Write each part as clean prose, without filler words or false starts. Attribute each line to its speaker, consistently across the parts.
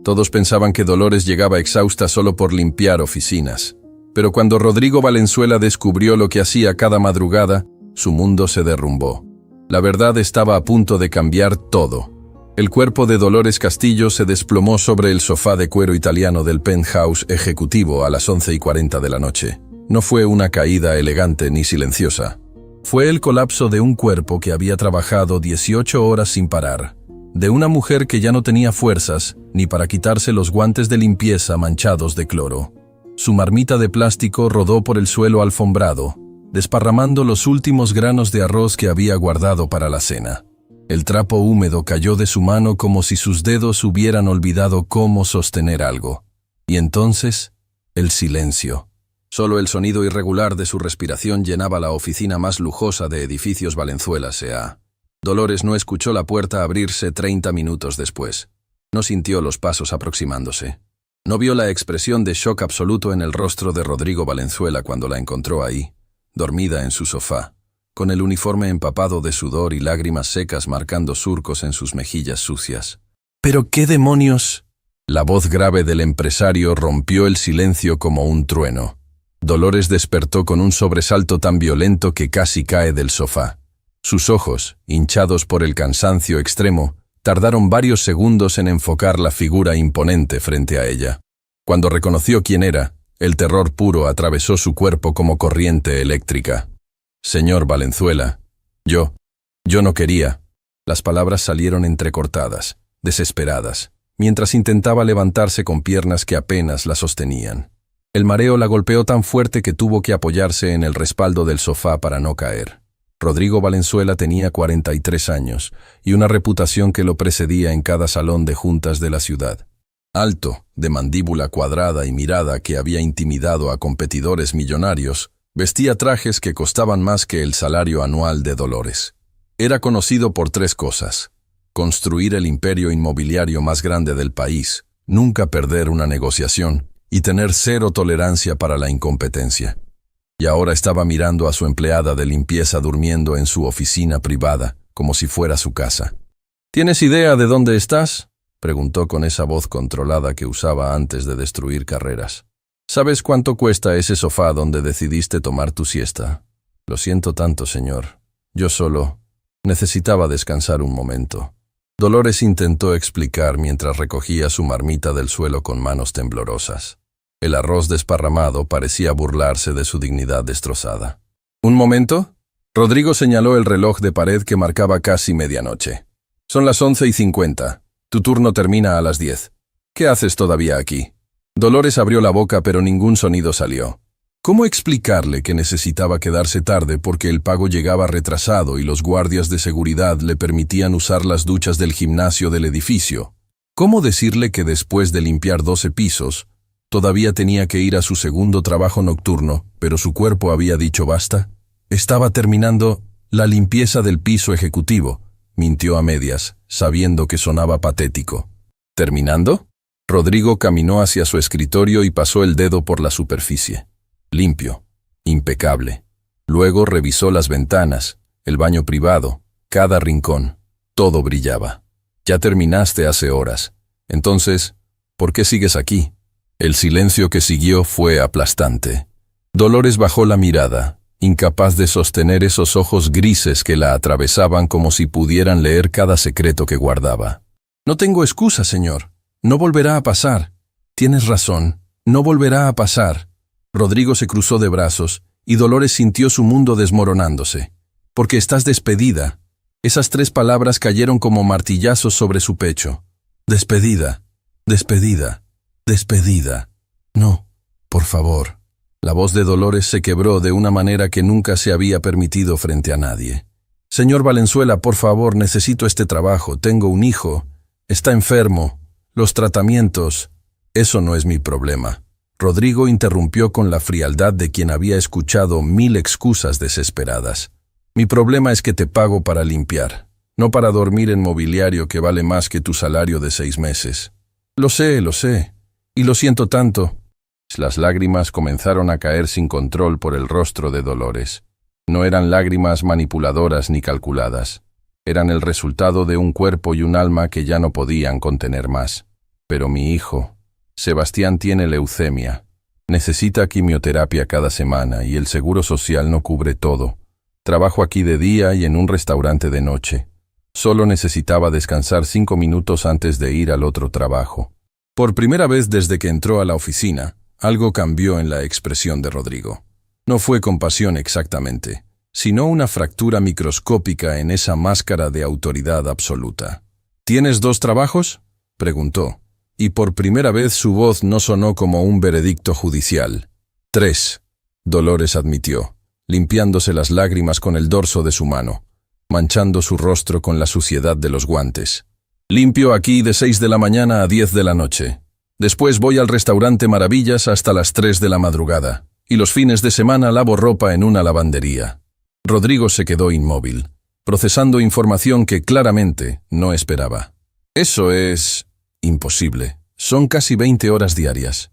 Speaker 1: Todos pensaban que Dolores llegaba exhausta solo por limpiar oficinas. Pero cuando Rodrigo Valenzuela descubrió lo que hacía cada madrugada, su mundo se derrumbó. La verdad estaba a punto de cambiar todo. El cuerpo de Dolores Castillo se desplomó sobre el sofá de cuero italiano del penthouse ejecutivo a las 11:40 de la noche. No fue una caída elegante ni silenciosa. Fue el colapso de un cuerpo que había trabajado 18 horas sin parar, de una mujer que ya no tenía fuerzas ni para quitarse los guantes de limpieza manchados de cloro. Su marmita de plástico rodó por el suelo alfombrado, desparramando los últimos granos de arroz que había guardado para la cena. El trapo húmedo cayó de su mano como si sus dedos hubieran olvidado cómo sostener algo. Y entonces, el silencio. Solo el sonido irregular de su respiración llenaba la oficina más lujosa de Edificios Valenzuela S.A. Dolores no escuchó la puerta abrirse 30 minutos después. No sintió los pasos aproximándose. No vio la expresión de shock absoluto en el rostro de Rodrigo Valenzuela cuando la encontró ahí, dormida en su sofá, con el uniforme empapado de sudor y lágrimas secas marcando surcos en sus mejillas sucias. ¿Pero qué demonios? La voz grave del empresario rompió el silencio como un trueno. Dolores despertó con un sobresalto tan violento que casi cae del sofá. Sus ojos, hinchados por el cansancio extremo, tardaron varios segundos en enfocar la figura imponente frente a ella. Cuando reconoció quién era, el terror puro atravesó su cuerpo como corriente eléctrica. «Señor Valenzuela, yo no quería». Las palabras salieron entrecortadas, desesperadas, mientras intentaba levantarse con piernas que apenas la sostenían. El mareo la golpeó tan fuerte que tuvo que apoyarse en el respaldo del sofá para no caer. Rodrigo Valenzuela tenía 43 años y una reputación que lo precedía en cada salón de juntas de la ciudad. Alto, de mandíbula cuadrada y mirada que había intimidado a competidores millonarios, vestía trajes que costaban más que el salario anual de Dolores. Era conocido por 3 cosas: construir el imperio inmobiliario más grande del país, nunca perder una negociación y tener 0 tolerancia para la incompetencia. Y ahora estaba mirando a su empleada de limpieza durmiendo en su oficina privada, como si fuera su casa. ¿Tienes idea de dónde estás?, preguntó con esa voz controlada que usaba antes de destruir carreras. ¿Sabes cuánto cuesta ese sofá donde decidiste tomar tu siesta? Lo siento tanto, señor. Yo solo necesitaba descansar un momento. Dolores intentó explicar mientras recogía su marmita del suelo con manos temblorosas. El arroz desparramado parecía burlarse de su dignidad destrozada. ¿Un momento? Rodrigo señaló el reloj de pared que marcaba casi medianoche. Son las 11:50. Tu turno termina a las 10. ¿Qué haces todavía aquí? Dolores abrió la boca pero ningún sonido salió. ¿Cómo explicarle que necesitaba quedarse tarde porque el pago llegaba retrasado y los guardias de seguridad le permitían usar las duchas del gimnasio del edificio? ¿Cómo decirle que después de limpiar 12 pisos, todavía tenía que ir a su segundo trabajo nocturno, pero su cuerpo había dicho basta? Estaba terminando la limpieza del piso ejecutivo, mintió a medias, sabiendo que sonaba patético. ¿Terminando? Rodrigo caminó hacia su escritorio y pasó el dedo por la superficie. Limpio, impecable. Luego revisó las ventanas, el baño privado, cada rincón. Todo brillaba. Ya terminaste hace horas. Entonces, ¿por qué sigues aquí? El silencio que siguió fue aplastante. Dolores bajó la mirada, incapaz de sostener esos ojos grises que la atravesaban como si pudieran leer cada secreto que guardaba. No tengo excusa, señor. No volverá a pasar. Tienes razón, no volverá a pasar. Rodrigo se cruzó de brazos y Dolores sintió su mundo desmoronándose. Porque estás despedida. Esas 3 palabras cayeron como martillazos sobre su pecho. Despedida, despedida, despedida. No, por favor. La voz de Dolores se quebró de una manera que nunca se había permitido frente a nadie. Señor Valenzuela, por favor, necesito este trabajo. Tengo un hijo. Está enfermo. Los tratamientos. Eso no es mi problema. Rodrigo interrumpió con la frialdad de quien había escuchado 1000 excusas desesperadas. Mi problema es que te pago para limpiar, no para dormir en mobiliario que vale más que tu salario de 6 meses. Lo sé, y lo siento tanto. Las lágrimas comenzaron a caer sin control por el rostro de Dolores. No eran lágrimas manipuladoras ni calculadas. Eran el resultado de un cuerpo y un alma que ya no podían contener más. Pero mi hijo, Sebastián, tiene leucemia. Necesita quimioterapia cada semana y el seguro social no cubre todo. Trabajo aquí de día y en un restaurante de noche. Solo necesitaba descansar 5 minutos antes de ir al otro trabajo. Por primera vez desde que entró a la oficina, algo cambió en la expresión de Rodrigo. No fue compasión exactamente, sino una fractura microscópica en esa máscara de autoridad absoluta. ¿Tienes 2 trabajos?, preguntó, y por primera vez su voz no sonó como un veredicto judicial. 3, Dolores admitió, limpiándose las lágrimas con el dorso de su mano, manchando su rostro con la suciedad de los guantes. Limpio aquí de 6 de la mañana a 10 de la noche. Después voy al restaurante Maravillas hasta las 3 de la madrugada, y los fines de semana lavo ropa en una lavandería. Rodrigo se quedó inmóvil, procesando información que claramente no esperaba. Eso es imposible. Son casi 20 horas diarias.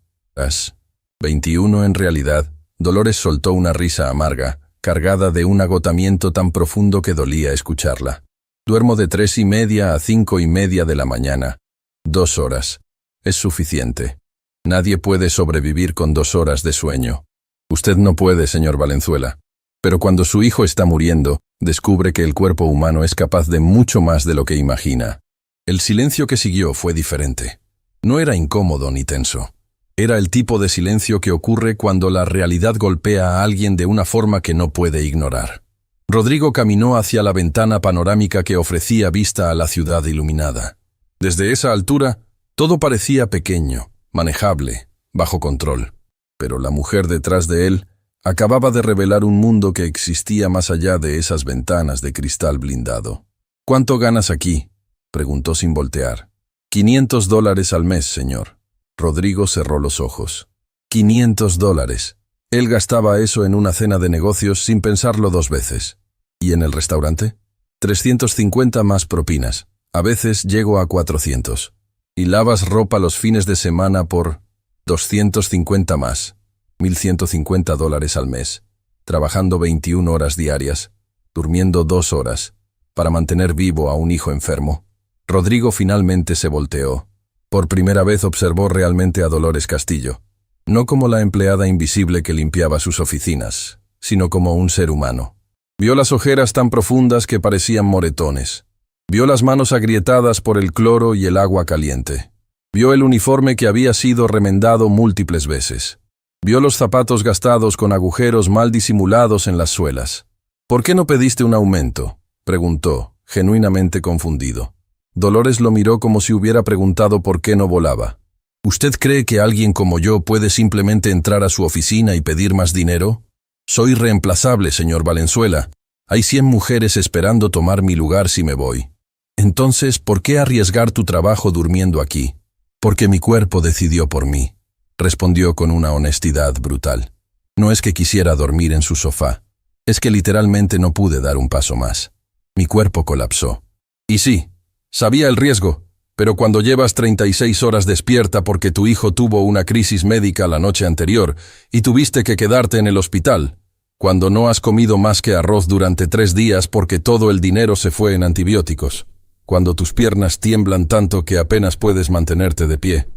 Speaker 1: 21 en realidad. Dolores soltó una risa amarga, cargada de un agotamiento tan profundo que dolía escucharla. Duermo de 3:30 a 5:30 de la mañana. 2 horas. Es suficiente. Nadie puede sobrevivir con 2 horas de sueño. Usted no puede, señor Valenzuela. Pero cuando su hijo está muriendo, descubre que el cuerpo humano es capaz de mucho más de lo que imagina. El silencio que siguió fue diferente. No era incómodo ni tenso. Era el tipo de silencio que ocurre cuando la realidad golpea a alguien de una forma que no puede ignorar. Rodrigo caminó hacia la ventana panorámica que ofrecía vista a la ciudad iluminada. Desde esa altura, todo parecía pequeño, manejable, bajo control. Pero la mujer detrás de él acababa de revelar un mundo que existía más allá de esas ventanas de cristal blindado. ¿Cuánto ganas aquí?, preguntó sin voltear. $500 al mes, señor. Rodrigo cerró los ojos. $500. Él gastaba eso en una cena de negocios sin pensarlo 2 veces. ¿Y en el restaurante? 350 más propinas. A veces llego a 400. Y lavas ropa los fines de semana por 250 más. $1,150 al mes. Trabajando 21 horas diarias. Durmiendo 2 horas. Para mantener vivo a un hijo enfermo. Rodrigo finalmente se volteó. Por primera vez observó realmente a Dolores Castillo. No como la empleada invisible que limpiaba sus oficinas, sino como un ser humano. Vio las ojeras tan profundas que parecían moretones. Vio las manos agrietadas por el cloro y el agua caliente. Vio el uniforme que había sido remendado múltiples veces. Vio los zapatos gastados con agujeros mal disimulados en las suelas. ¿Por qué no pediste un aumento?, preguntó, genuinamente confundido. Dolores lo miró como si hubiera preguntado por qué no volaba. ¿Usted cree que alguien como yo puede simplemente entrar a su oficina y pedir más dinero? Soy reemplazable, señor Valenzuela. Hay 100 mujeres esperando tomar mi lugar si me voy. Entonces, ¿por qué arriesgar tu trabajo durmiendo aquí? Porque mi cuerpo decidió por mí, respondió con una honestidad brutal. No es que quisiera dormir en su sofá. Es que literalmente no pude dar un paso más. Mi cuerpo colapsó. Y sí, sabía el riesgo, pero cuando llevas 36 horas despierta porque tu hijo tuvo una crisis médica la noche anterior y tuviste que quedarte en el hospital, cuando no has comido más que arroz durante 3 días porque todo el dinero se fue en antibióticos, cuando tus piernas tiemblan tanto que apenas puedes mantenerte de pie.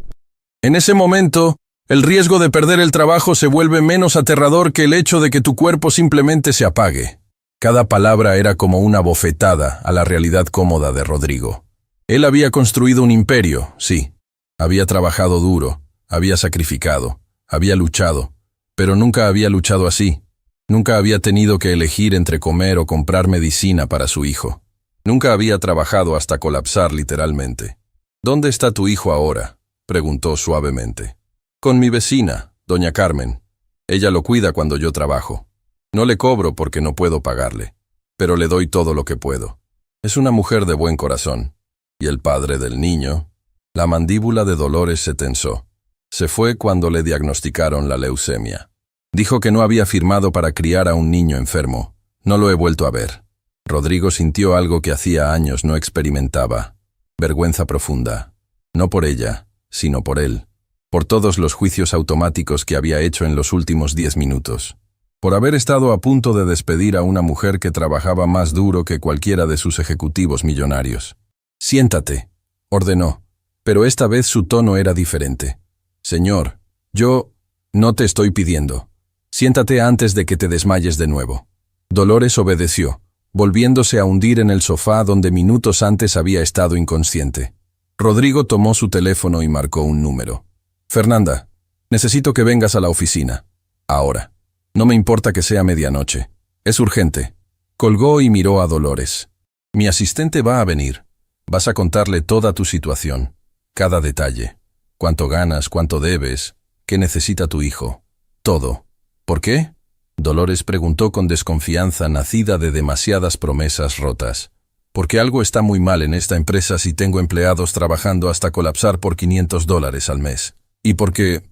Speaker 1: En ese momento, el riesgo de perder el trabajo se vuelve menos aterrador que el hecho de que tu cuerpo simplemente se apague. Cada palabra era como una bofetada a la realidad cómoda de Rodrigo. Él había construido un imperio, sí. Había trabajado duro, había sacrificado, había luchado, pero nunca había luchado así. Nunca había tenido que elegir entre comer o comprar medicina para su hijo. Nunca había trabajado hasta colapsar literalmente. ¿Dónde está tu hijo ahora?, preguntó suavemente. Con mi vecina, doña Carmen. Ella lo cuida cuando yo trabajo. No le cobro porque no puedo pagarle, pero le doy todo lo que puedo. Es una mujer de buen corazón. ¿Y el padre del niño? La mandíbula de Dolores se tensó. Se fue cuando le diagnosticaron la leucemia. Dijo que no había firmado para criar a un niño enfermo. No lo he vuelto a ver. Rodrigo sintió algo que hacía años no experimentaba. Vergüenza profunda. No por ella, sino por él. Por todos los juicios automáticos que había hecho en los últimos 10 minutos. Por haber estado a punto de despedir a una mujer que trabajaba más duro que cualquiera de sus ejecutivos millonarios. «Siéntate», ordenó, pero esta vez su tono era diferente. Señor, yo no te estoy pidiendo. Siéntate antes de que te desmayes de nuevo. Dolores obedeció, volviéndose a hundir en el sofá donde minutos antes había estado inconsciente. Rodrigo tomó su teléfono y marcó un número. Fernanda, necesito que vengas a la oficina. Ahora. No me importa que sea medianoche. Es urgente. Colgó y miró a Dolores. Mi asistente va a venir. Vas a contarle toda tu situación. Cada detalle. Cuánto ganas, cuánto debes, qué necesita tu hijo. Todo. ¿Por qué? Dolores preguntó con desconfianza nacida de demasiadas promesas rotas. Porque algo está muy mal en esta empresa si tengo empleados trabajando hasta colapsar por $500 al mes. Y porque...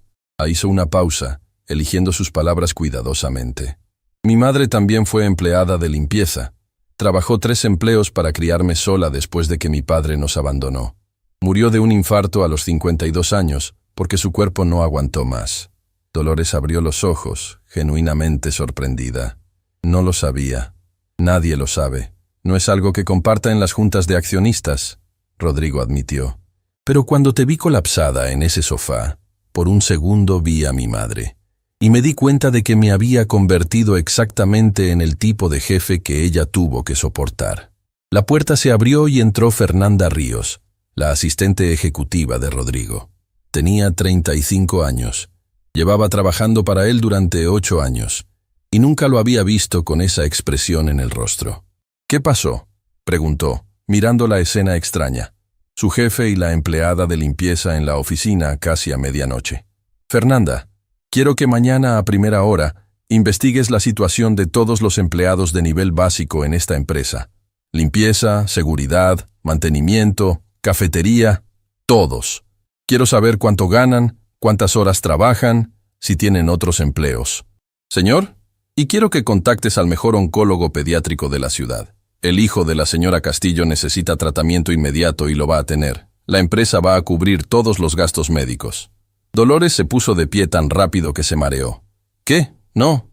Speaker 1: Hizo una pausa, eligiendo sus palabras cuidadosamente. Mi madre también fue empleada de limpieza. Trabajó 3 empleos para criarme sola después de que mi padre nos abandonó. Murió de un infarto a los 52 años, porque su cuerpo no aguantó más. Dolores abrió los ojos, genuinamente sorprendida. No lo sabía. Nadie lo sabe. No es algo que comparta en las juntas de accionistas, Rodrigo admitió. Pero cuando te vi colapsada en ese sofá, por un segundo vi a mi madre. Y me di cuenta de que me había convertido exactamente en el tipo de jefe que ella tuvo que soportar. La puerta se abrió y entró Fernanda Ríos, la asistente ejecutiva de Rodrigo. Tenía 35 años. Llevaba trabajando para él durante 8 años, y nunca lo había visto con esa expresión en el rostro. ¿Qué pasó?, preguntó, mirando la escena extraña. Su jefe y la empleada de limpieza en la oficina casi a medianoche. Fernanda, quiero que mañana a primera hora investigues la situación de todos los empleados de nivel básico en esta empresa. Limpieza, seguridad, mantenimiento, cafetería, todos. Quiero saber cuánto ganan, cuántas horas trabajan, si tienen otros empleos. Señor, y quiero que contactes al mejor oncólogo pediátrico de la ciudad. El hijo de la señora Castillo necesita tratamiento inmediato y lo va a tener. La empresa va a cubrir todos los gastos médicos. Dolores se puso de pie tan rápido que se mareó. ¿Qué? No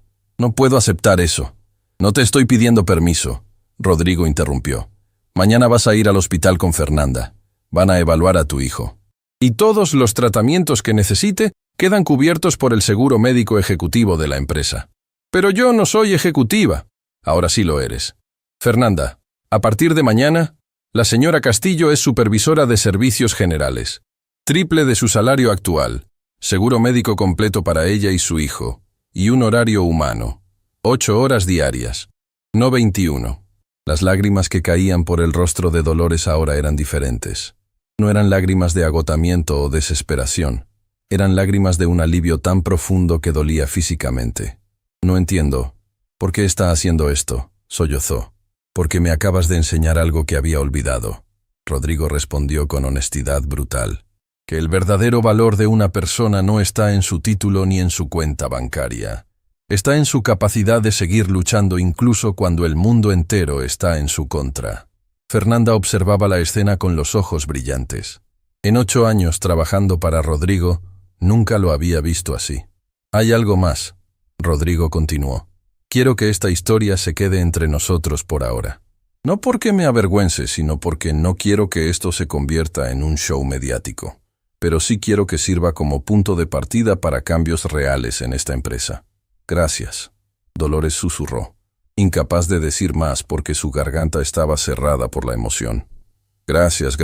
Speaker 1: puedo aceptar eso. No te estoy pidiendo permiso, Rodrigo interrumpió. Mañana vas a ir al hospital con Fernanda. Van a evaluar a tu hijo. Y todos los tratamientos que necesite quedan cubiertos por el seguro médico ejecutivo de la empresa. Pero yo no soy ejecutiva. Ahora sí lo eres. Fernanda, a partir de mañana, la señora Castillo es supervisora de servicios generales. Triple de su salario actual. Seguro médico completo para ella y su hijo. Y un horario humano. 8 horas diarias. No 21. Las lágrimas que caían por el rostro de Dolores ahora eran diferentes. No eran lágrimas de agotamiento o desesperación. Eran lágrimas de un alivio tan profundo que dolía físicamente. No entiendo. ¿Por qué está haciendo esto?, sollozó. Porque me acabas de enseñar algo que había olvidado. Rodrigo respondió con honestidad brutal. Que el verdadero valor de una persona no está en su título ni en su cuenta bancaria. Está en su capacidad de seguir luchando incluso cuando el mundo entero está en su contra. Fernanda observaba la escena con los ojos brillantes. En 8 años trabajando para Rodrigo, nunca lo había visto así. Hay algo más, Rodrigo continuó. Quiero que esta historia se quede entre nosotros por ahora. No porque me avergüence, sino porque no quiero que esto se convierta en un show mediático. Pero sí quiero que sirva como punto de partida para cambios reales en esta empresa. Gracias, Dolores susurró, incapaz de decir más porque su garganta estaba cerrada por la emoción. Gracias.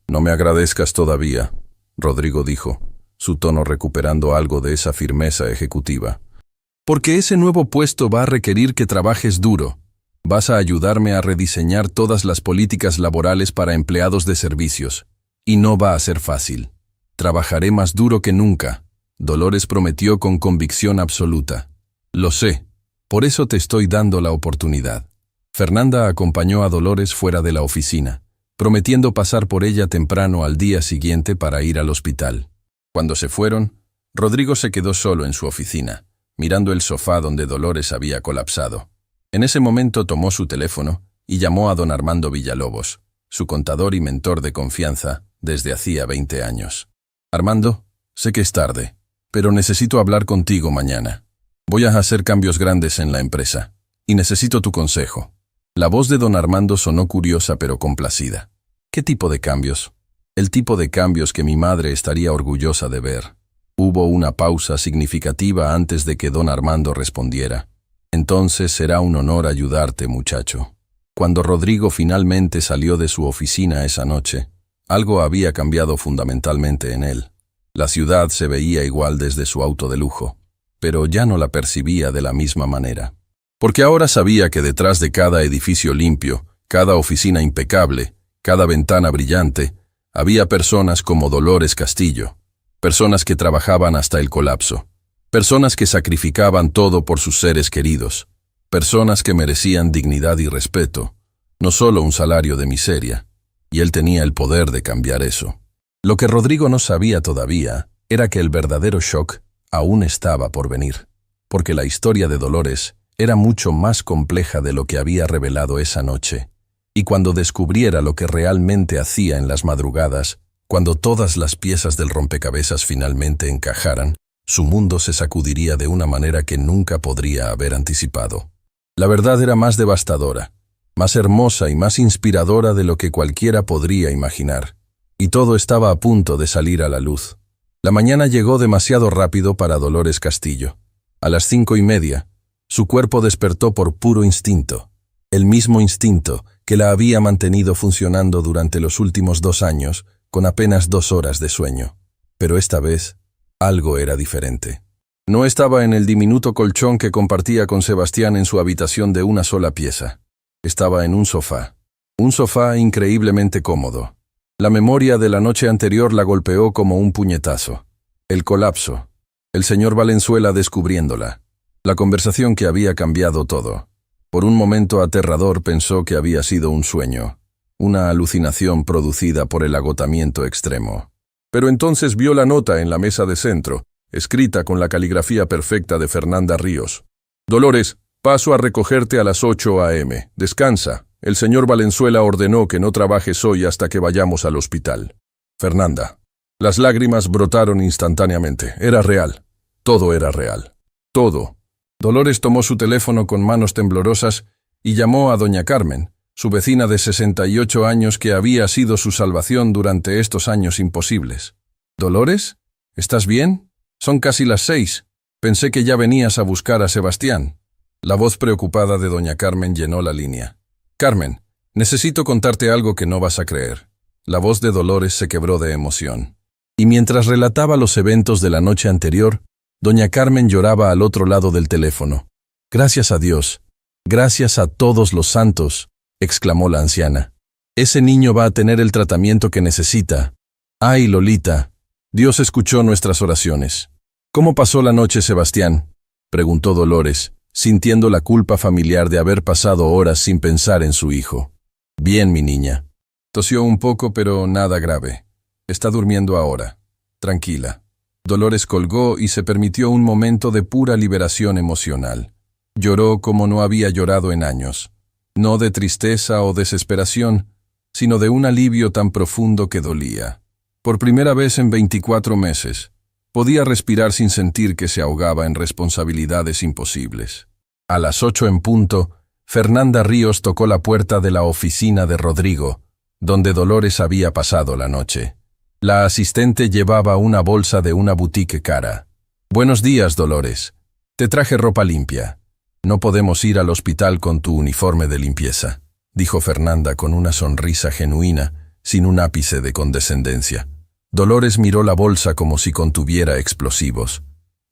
Speaker 1: No me agradezcas todavía, Rodrigo dijo, su tono recuperando algo de esa firmeza ejecutiva. Porque ese nuevo puesto va a requerir que trabajes duro. Vas a ayudarme a rediseñar todas las políticas laborales para empleados de servicios. Y no va a ser fácil. Trabajaré más duro que nunca, Dolores prometió con convicción absoluta. Lo sé, por eso te estoy dando la oportunidad. Fernanda acompañó a Dolores fuera de la oficina, prometiendo pasar por ella temprano al día siguiente para ir al hospital. Cuando se fueron, Rodrigo se quedó solo en su oficina, mirando el sofá donde Dolores había colapsado. En ese momento tomó su teléfono y llamó a don Armando Villalobos, su contador y mentor de confianza desde hacía 20 años. Armando, sé que es tarde, pero necesito hablar contigo mañana. Voy a hacer cambios grandes en la empresa, y necesito tu consejo. La voz de don Armando sonó curiosa pero complacida. ¿Qué tipo de cambios? El tipo de cambios que mi madre estaría orgullosa de ver. Hubo una pausa significativa antes de que don Armando respondiera. Entonces será un honor ayudarte, muchacho. Cuando Rodrigo finalmente salió de su oficina esa noche, algo había cambiado fundamentalmente en él. La ciudad se veía igual desde su auto de lujo, pero ya no la percibía de la misma manera. Porque ahora sabía que detrás de cada edificio limpio, cada oficina impecable, cada ventana brillante, había personas como Dolores Castillo, personas que trabajaban hasta el colapso, personas que sacrificaban todo por sus seres queridos, personas que merecían dignidad y respeto, no solo un salario de miseria, y él tenía el poder de cambiar eso. Lo que Rodrigo no sabía todavía era que el verdadero shock aún estaba por venir, porque la historia de Dolores era mucho más compleja de lo que había revelado esa noche, y cuando descubriera lo que realmente hacía en las madrugadas, cuando todas las piezas del rompecabezas finalmente encajaran, su mundo se sacudiría de una manera que nunca podría haber anticipado. La verdad era más devastadora, más hermosa y más inspiradora de lo que cualquiera podría imaginar, y todo estaba a punto de salir a la luz. La mañana llegó demasiado rápido para Dolores Castillo. A las 5:30, su cuerpo despertó por puro instinto, el mismo instinto que la había mantenido funcionando durante los últimos 2 años, con apenas 2 horas de sueño. Pero esta vez, algo era diferente. No estaba en el diminuto colchón que compartía con Sebastián en su habitación de una sola pieza. Estaba en un sofá increíblemente cómodo. La memoria de la noche anterior la golpeó como un puñetazo. El colapso, el señor Valenzuela descubriéndola, la conversación que había cambiado todo. Por un momento aterrador pensó que había sido un sueño, una alucinación producida por el agotamiento extremo. Pero entonces vio la nota en la mesa de centro, escrita con la caligrafía perfecta de Fernanda Ríos. Dolores, paso a recogerte a las 8 a.m. Descansa. El señor Valenzuela ordenó que no trabajes hoy hasta que vayamos al hospital. Fernanda. Las lágrimas brotaron instantáneamente. Era real. Todo era real. Todo. Dolores tomó su teléfono con manos temblorosas y llamó a doña Carmen, su vecina de 68 años que había sido su salvación durante estos años imposibles. «¿Dolores? ¿Estás bien? Son casi las 6. Pensé que ya venías a buscar a Sebastián». La voz preocupada de doña Carmen llenó la línea. «Carmen, necesito contarte algo que no vas a creer». La voz de Dolores se quebró de emoción. Y mientras relataba los eventos de la noche anterior, doña Carmen lloraba al otro lado del teléfono. «Gracias a Dios, gracias a todos los santos», exclamó la anciana. «Ese niño va a tener el tratamiento que necesita. Ay, Lolita, Dios escuchó nuestras oraciones». «¿Cómo pasó la noche, Sebastián?», preguntó Dolores, sintiendo la culpa familiar de haber pasado horas sin pensar en su hijo. «Bien, mi niña». Tosió un poco, pero nada grave. «Está durmiendo ahora. Tranquila». Dolores colgó y se permitió un momento de pura liberación emocional. Lloró como no había llorado en años. No de tristeza o desesperación, sino de un alivio tan profundo que dolía. Por primera vez en 24 meses, podía respirar sin sentir que se ahogaba en responsabilidades imposibles. A las 8 en punto, Fernanda Ríos tocó la puerta de la oficina de Rodrigo, donde Dolores había pasado la noche. La asistente llevaba una bolsa de una boutique cara. «Buenos días, Dolores. Te traje ropa limpia. No podemos ir al hospital con tu uniforme de limpieza», dijo Fernanda con una sonrisa genuina, sin un ápice de condescendencia. Dolores miró la bolsa como si contuviera explosivos.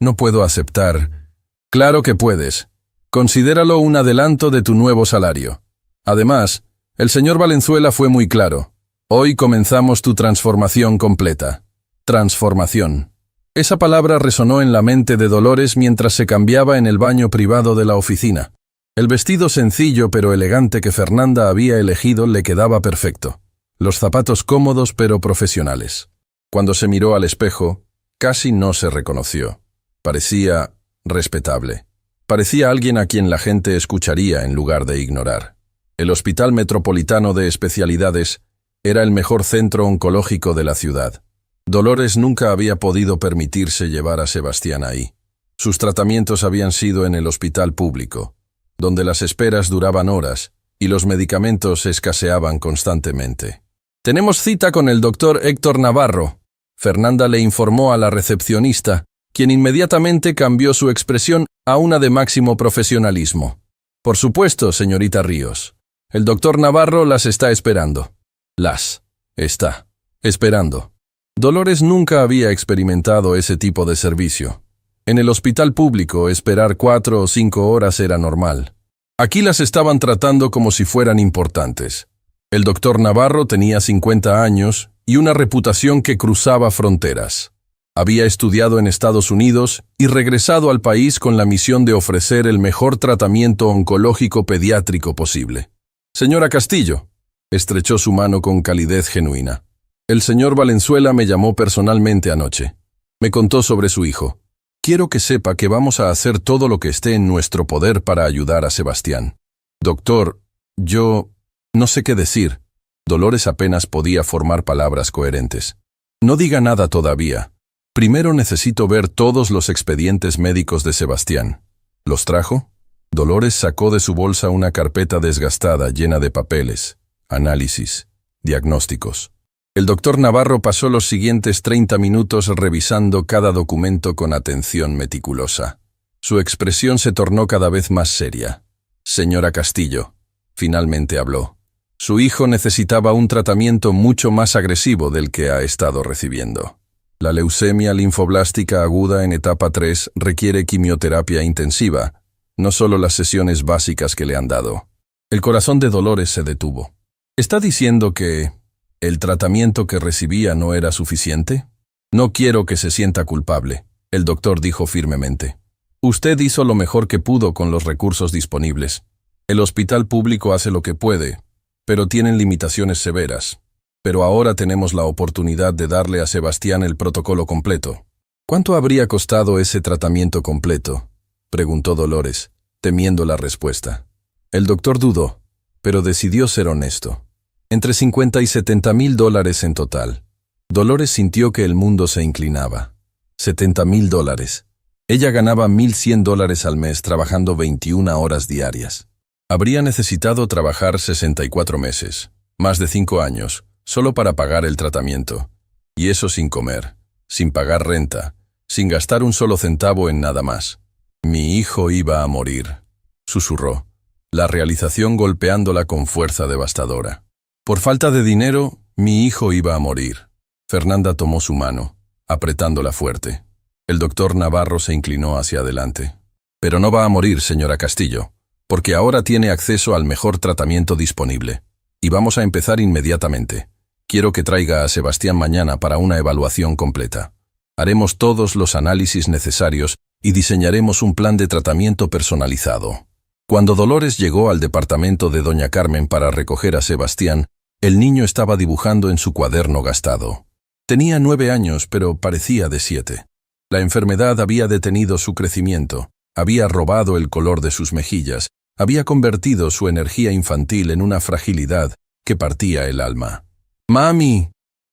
Speaker 1: «No puedo aceptar». «Claro que puedes. Considéralo un adelanto de tu nuevo salario. Además, el señor Valenzuela fue muy claro. Hoy comenzamos tu transformación completa». Transformación. Esa palabra resonó en la mente de Dolores mientras se cambiaba en el baño privado de la oficina. El vestido sencillo pero elegante que Fernanda había elegido le quedaba perfecto. Los zapatos cómodos pero profesionales. Cuando se miró al espejo, casi no se reconoció. Parecía respetable. Parecía alguien a quien la gente escucharía en lugar de ignorar. El Hospital Metropolitano de Especialidades era el mejor centro oncológico de la ciudad. Dolores nunca había podido permitirse llevar a Sebastián ahí. Sus tratamientos habían sido en el hospital público, donde las esperas duraban horas y los medicamentos escaseaban constantemente. Tenemos cita con el doctor Héctor Navarro. Fernanda le informó a la recepcionista, quien inmediatamente cambió su expresión a una de máximo profesionalismo. Por supuesto, señorita Ríos. El doctor Navarro las está esperando. Las está esperando. Dolores nunca había experimentado ese tipo de servicio. En el hospital público, esperar 4 o 5 horas era normal. Aquí las estaban tratando como si fueran importantes. El doctor Navarro tenía 50 años y una reputación que cruzaba fronteras. Había estudiado en Estados Unidos y regresado al país con la misión de ofrecer el mejor tratamiento oncológico pediátrico posible. Señora Castillo, estrechó su mano con calidez genuina. El señor Valenzuela me llamó personalmente anoche. Me contó sobre su hijo. Quiero que sepa que vamos a hacer todo lo que esté en nuestro poder para ayudar a Sebastián. Doctor, yo no sé qué decir. Dolores apenas podía formar palabras coherentes. No diga nada todavía. Primero necesito ver todos los expedientes médicos de Sebastián. ¿Los trajo? Dolores sacó de su bolsa una carpeta desgastada llena de papeles, análisis, diagnósticos. El doctor Navarro pasó los siguientes 30 minutos revisando cada documento con atención meticulosa. Su expresión se tornó cada vez más seria. Señora Castillo, finalmente habló. Su hijo necesitaba un tratamiento mucho más agresivo del que ha estado recibiendo. La leucemia linfoblástica aguda en etapa 3 requiere quimioterapia intensiva, no solo las sesiones básicas que le han dado. El corazón de Dolores se detuvo. ¿Está diciendo que el tratamiento que recibía no era suficiente? No quiero que se sienta culpable, el doctor dijo firmemente. Usted hizo lo mejor que pudo con los recursos disponibles. El hospital público hace lo que puede, pero tienen limitaciones severas. Pero ahora tenemos la oportunidad de darle a Sebastián el protocolo completo. ¿Cuánto habría costado ese tratamiento completo?, preguntó Dolores, temiendo la respuesta. El doctor dudó, pero decidió ser honesto. Entre 50 y 70 mil dólares en total. Dolores sintió que el mundo se inclinaba. 70 mil dólares. Ella ganaba $1,100 al mes trabajando 21 horas diarias. Habría necesitado trabajar 64 meses, más de 5 años, solo para pagar el tratamiento. Y eso sin comer, sin pagar renta, sin gastar un solo centavo en nada más. Mi hijo iba a morir, susurró, la realización golpeándola con fuerza devastadora. Por falta de dinero, mi hijo iba a morir. Fernanda tomó su mano, apretándola fuerte. El doctor Navarro se inclinó hacia adelante. Pero no va a morir, señora Castillo, porque ahora tiene acceso al mejor tratamiento disponible. Y vamos a empezar inmediatamente. Quiero que traiga a Sebastián mañana para una evaluación completa. Haremos todos los análisis necesarios y diseñaremos un plan de tratamiento personalizado. Cuando Dolores llegó al departamento de doña Carmen para recoger a Sebastián, el niño estaba dibujando en su cuaderno gastado. Tenía 9 años, pero parecía de 7. La enfermedad había detenido su crecimiento, había robado el color de sus mejillas, había convertido su energía infantil en una fragilidad que partía el alma. ¡Mami!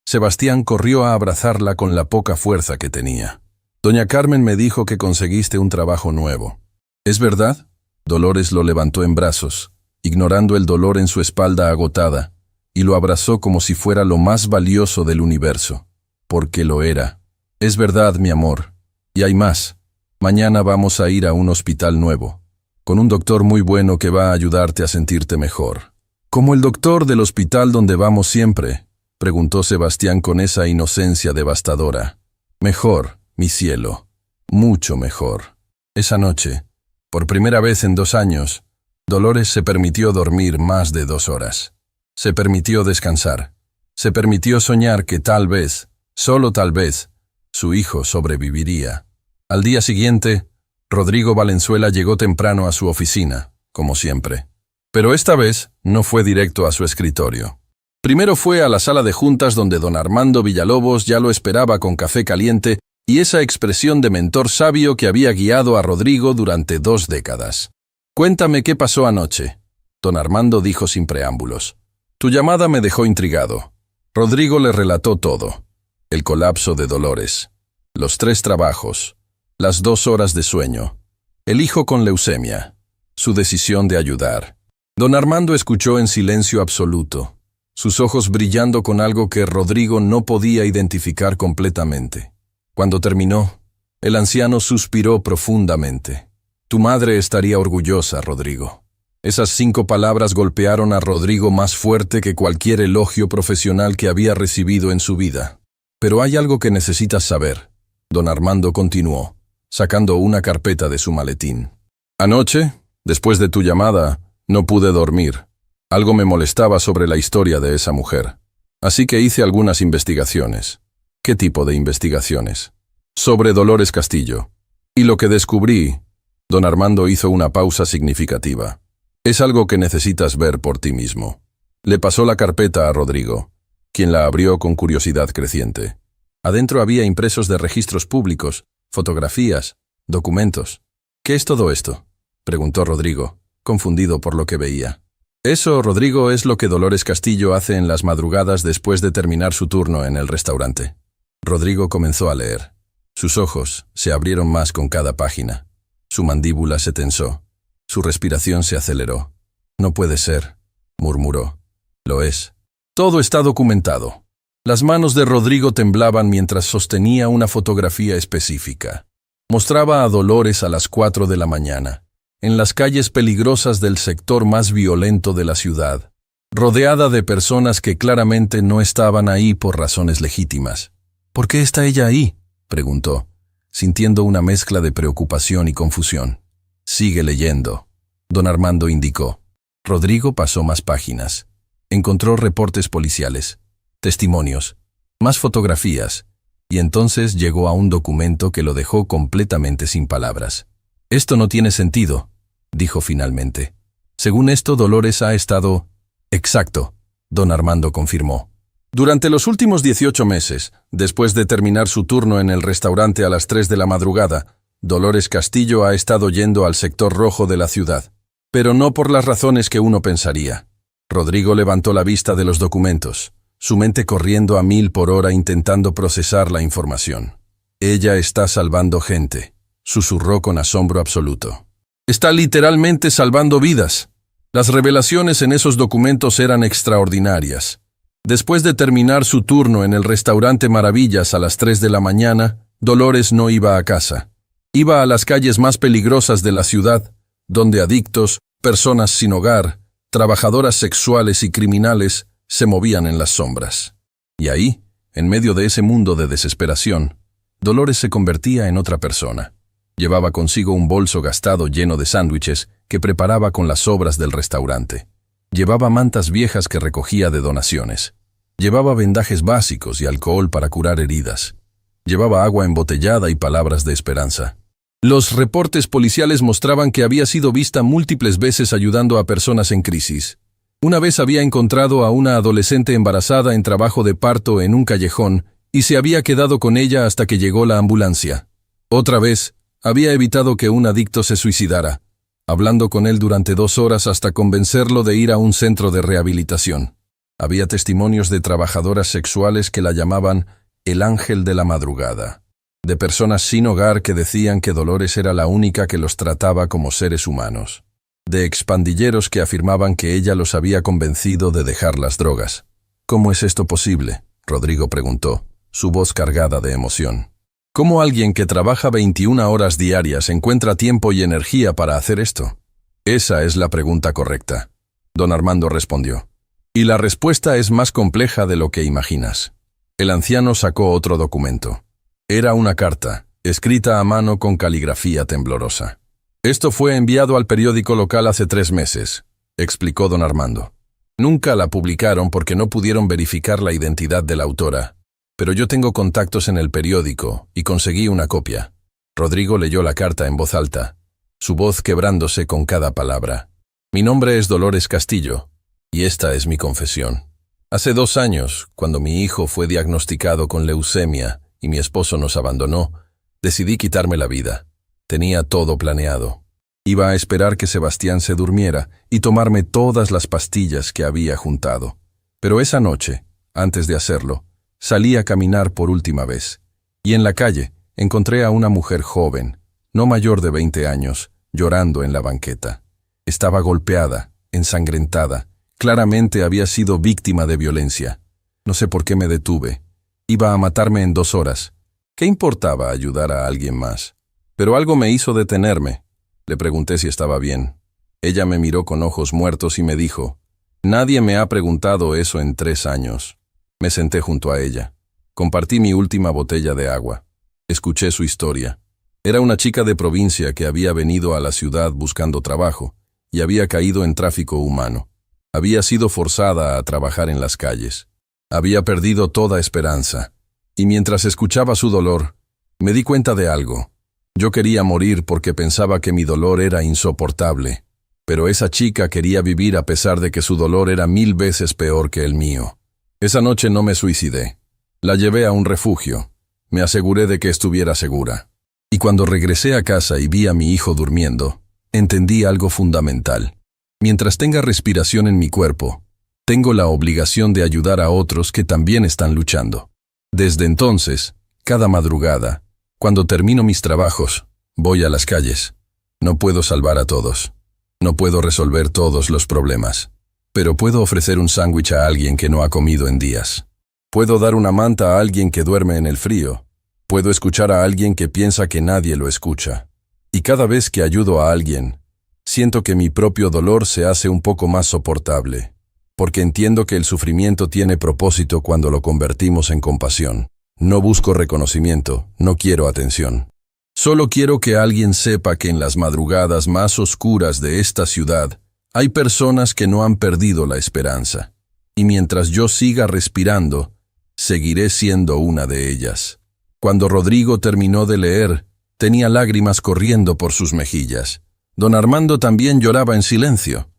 Speaker 1: Sebastián corrió a abrazarla con la poca fuerza que tenía. Doña Carmen me dijo que conseguiste un trabajo nuevo. ¿Es verdad? Dolores lo levantó en brazos, ignorando el dolor en su espalda agotada, y lo abrazó como si fuera lo más valioso del universo. Porque lo era. Es verdad, mi amor. Y hay más. Mañana vamos a ir a un hospital nuevo, con un doctor muy bueno que va a ayudarte a sentirte mejor. ¿Como el doctor del hospital donde vamos siempre?, preguntó Sebastián con esa inocencia devastadora. Mejor, mi cielo. Mucho mejor. Esa noche, por primera vez en 2 años, Dolores se permitió dormir más de 2 horas. Se permitió descansar. Se permitió soñar que tal vez, solo tal vez, su hijo sobreviviría. Al día siguiente, Rodrigo Valenzuela llegó temprano a su oficina, como siempre. Pero esta vez no fue directo a su escritorio. Primero fue a la sala de juntas donde don Armando Villalobos ya lo esperaba con café caliente y esa expresión de mentor sabio que había guiado a Rodrigo durante 2 décadas. «Cuéntame qué pasó anoche», don Armando dijo sin preámbulos. «Tu llamada me dejó intrigado». Rodrigo le relató todo. El colapso de Dolores, los 3 trabajos, las 2 horas de sueño, el hijo con leucemia, su decisión de ayudar. Don Armando escuchó en silencio absoluto. sus ojos brillando con algo que Rodrigo no podía identificar completamente. Cuando terminó, el anciano suspiró profundamente. Tu madre estaría orgullosa, Rodrigo. Esas 5 palabras golpearon a Rodrigo más fuerte que cualquier elogio profesional que había recibido en su vida. Pero hay algo que necesitas saber, don Armando continuó, sacando una carpeta de su maletín. Anoche, después de tu llamada, no pude dormir. Algo me molestaba sobre la historia de esa mujer. Así que hice algunas investigaciones. ¿Qué tipo de investigaciones? Sobre Dolores Castillo. Y lo que descubrí, don Armando hizo una pausa significativa. Es algo que necesitas ver por ti mismo. Le pasó la carpeta a Rodrigo, quien la abrió con curiosidad creciente. Adentro había impresos de registros públicos, fotografías, documentos. ¿Qué es todo esto?, preguntó Rodrigo, confundido por lo que veía. Eso, Rodrigo, es lo que Dolores Castillo hace en las madrugadas después de terminar su turno en el restaurante. Rodrigo comenzó a leer. Sus ojos se abrieron más con cada página. Su mandíbula se tensó. Su respiración se aceleró. No puede ser, murmuró. Lo es. Todo está documentado. Las manos de Rodrigo temblaban mientras sostenía una fotografía específica. Mostraba a Dolores a las 4 de la mañana, en las calles peligrosas del sector más violento de la ciudad, rodeada de personas que claramente no estaban ahí por razones legítimas. ¿Por qué está ella ahí?, preguntó, sintiendo una mezcla de preocupación y confusión. Sigue leyendo, don Armando indicó. Rodrigo pasó más páginas. Encontró reportes policiales, testimonios, más fotografías, y entonces llegó a un documento que lo dejó completamente sin palabras. Esto no tiene sentido, dijo finalmente. Según esto, Dolores ha estado... Exacto, don Armando confirmó. Durante los últimos 18 meses, después de terminar su turno en el restaurante a las 3 de la madrugada, Dolores Castillo ha estado yendo al sector rojo de la ciudad. Pero no por las razones que uno pensaría. Rodrigo levantó la vista de los documentos, su mente corriendo a 1000 por hora intentando procesar la información. Ella está salvando gente, susurró con asombro absoluto. Está literalmente salvando vidas. Las revelaciones en esos documentos eran extraordinarias. Después de terminar su turno en el restaurante Maravillas a las 3 de la mañana, Dolores no iba a casa. Iba a las calles más peligrosas de la ciudad, donde adictos, personas sin hogar, trabajadoras sexuales y criminales se movían en las sombras. Y ahí, en medio de ese mundo de desesperación, Dolores se convertía en otra persona. Llevaba consigo un bolso gastado lleno de sándwiches que preparaba con las sobras del restaurante. Llevaba mantas viejas que recogía de donaciones. Llevaba vendajes básicos y alcohol para curar heridas. Llevaba agua embotellada y palabras de esperanza. Los reportes policiales mostraban que había sido vista múltiples veces ayudando a personas en crisis. Una vez había encontrado a una adolescente embarazada en trabajo de parto en un callejón y se había quedado con ella hasta que llegó la ambulancia. Otra vez, había evitado que un adicto se suicidara, hablando con él durante 2 horas hasta convencerlo de ir a un centro de rehabilitación. Había testimonios de trabajadoras sexuales que la llamaban el ángel de la madrugada, de personas sin hogar que decían que Dolores era la única que los trataba como seres humanos, de expandilleros que afirmaban que ella los había convencido de dejar las drogas. ¿Cómo es esto posible?, Rodrigo preguntó, su voz cargada de emoción. ¿Cómo alguien que trabaja 21 horas diarias encuentra tiempo y energía para hacer esto? Esa es la pregunta correcta, don Armando respondió. Y la respuesta es más compleja de lo que imaginas. El anciano sacó otro documento. Era una carta, escrita a mano con caligrafía temblorosa. Esto fue enviado al periódico local hace 3 meses, explicó don Armando. Nunca la publicaron porque no pudieron verificar la identidad de la autora. Pero yo tengo contactos en el periódico y conseguí una copia. Rodrigo leyó la carta en voz alta, su voz quebrándose con cada palabra. Mi nombre es Dolores Castillo, y esta es mi confesión. Hace 2 años, cuando mi hijo fue diagnosticado con leucemia y mi esposo nos abandonó, decidí quitarme la vida. Tenía todo planeado. Iba a esperar que Sebastián se durmiera y tomarme todas las pastillas que había juntado. Pero esa noche, antes de hacerlo, salí a caminar por última vez, y en la calle encontré a una mujer joven, no mayor de 20 años, llorando en la banqueta. Estaba golpeada, ensangrentada, Claramente había sido víctima de violencia. No sé por qué me detuve. Iba a matarme en 2 horas. ¿Qué importaba ayudar a alguien más? Pero algo me hizo detenerme. Le pregunté si estaba bien. Ella me miró con ojos muertos y me dijo, «Nadie me ha preguntado eso en 3 años». Me senté junto a ella. Compartí mi última botella de agua. Escuché su historia. Era una chica de provincia que había venido a la ciudad buscando trabajo y había caído en tráfico humano. Había sido forzada a trabajar en las calles. Había perdido toda esperanza. Y mientras escuchaba su dolor, me di cuenta de algo. Yo quería morir porque pensaba que mi dolor era insoportable. Pero esa chica quería vivir a pesar de que su dolor era 1000 veces peor que el mío. Esa noche no me suicidé. La llevé a un refugio. Me aseguré de que estuviera segura. Y cuando regresé a casa y vi a mi hijo durmiendo, entendí algo fundamental. Mientras tenga respiración en mi cuerpo, tengo la obligación de ayudar a otros que también están luchando. Desde entonces, cada madrugada, cuando termino mis trabajos, voy a las calles. No puedo salvar a todos. No puedo resolver todos los problemas. Pero puedo ofrecer un sándwich a alguien que no ha comido en días. Puedo dar una manta a alguien que duerme en el frío. Puedo escuchar a alguien que piensa que nadie lo escucha. Y cada vez que ayudo a alguien, siento que mi propio dolor se hace un poco más soportable, porque entiendo que el sufrimiento tiene propósito cuando lo convertimos en compasión. No busco reconocimiento, no quiero atención. Solo quiero que alguien sepa que en las madrugadas más oscuras de esta ciudad hay personas que no han perdido la esperanza. Y mientras yo siga respirando, seguiré siendo una de ellas. Cuando Rodrigo terminó de leer, tenía lágrimas corriendo por sus mejillas. Don Armando también lloraba en silencio.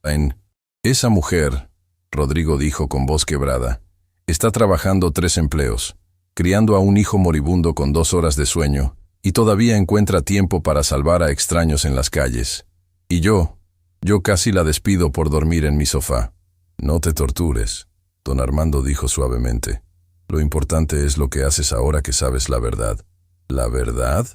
Speaker 1: Esa mujer, Rodrigo dijo con voz quebrada, está trabajando 3 empleos, criando a un hijo moribundo con 2 horas de sueño, y todavía encuentra tiempo para salvar a extraños en las calles. Y yo casi la despido por dormir en mi sofá. No te tortures, don Armando dijo suavemente. Lo importante es lo que haces ahora que sabes la verdad. ¿La verdad?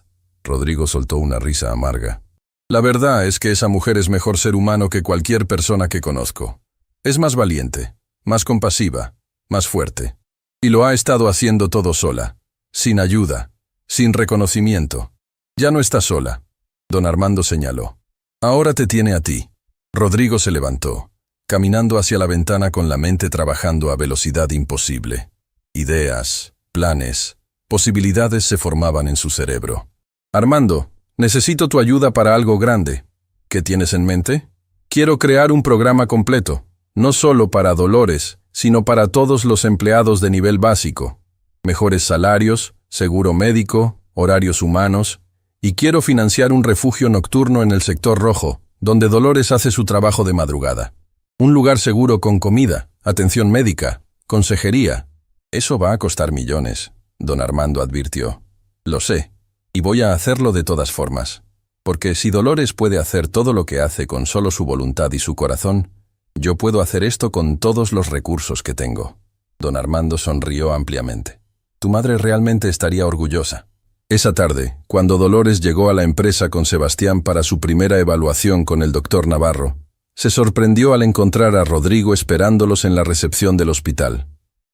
Speaker 1: Rodrigo soltó una risa amarga. La verdad es que esa mujer es mejor ser humano que cualquier persona que conozco. Es más valiente, más compasiva, más fuerte. Y lo ha estado haciendo todo sola, sin ayuda, sin reconocimiento. Ya no está sola. Don Armando señaló. Ahora te tiene a ti. Rodrigo se levantó, caminando hacia la ventana con la mente trabajando a velocidad imposible. Ideas, planes, posibilidades se formaban en su cerebro. Armando, necesito tu ayuda para algo grande. ¿Qué tienes en mente? Quiero crear un programa completo, no solo para Dolores, sino para todos los empleados de nivel básico. Mejores salarios, seguro médico, horarios humanos, y quiero financiar un refugio nocturno en el sector rojo, donde Dolores hace su trabajo de madrugada. Un lugar seguro con comida, atención médica, consejería. Eso va a costar millones, don Armando advirtió. Lo sé, y voy a hacerlo de todas formas. Porque si Dolores puede hacer todo lo que hace con solo su voluntad y su corazón, yo puedo hacer esto con todos los recursos que tengo. Don Armando sonrió ampliamente. Tu madre realmente estaría orgullosa. Esa tarde, cuando Dolores llegó a la empresa con Sebastián para su primera evaluación con el doctor Navarro, se sorprendió al encontrar a Rodrigo esperándolos en la recepción del hospital.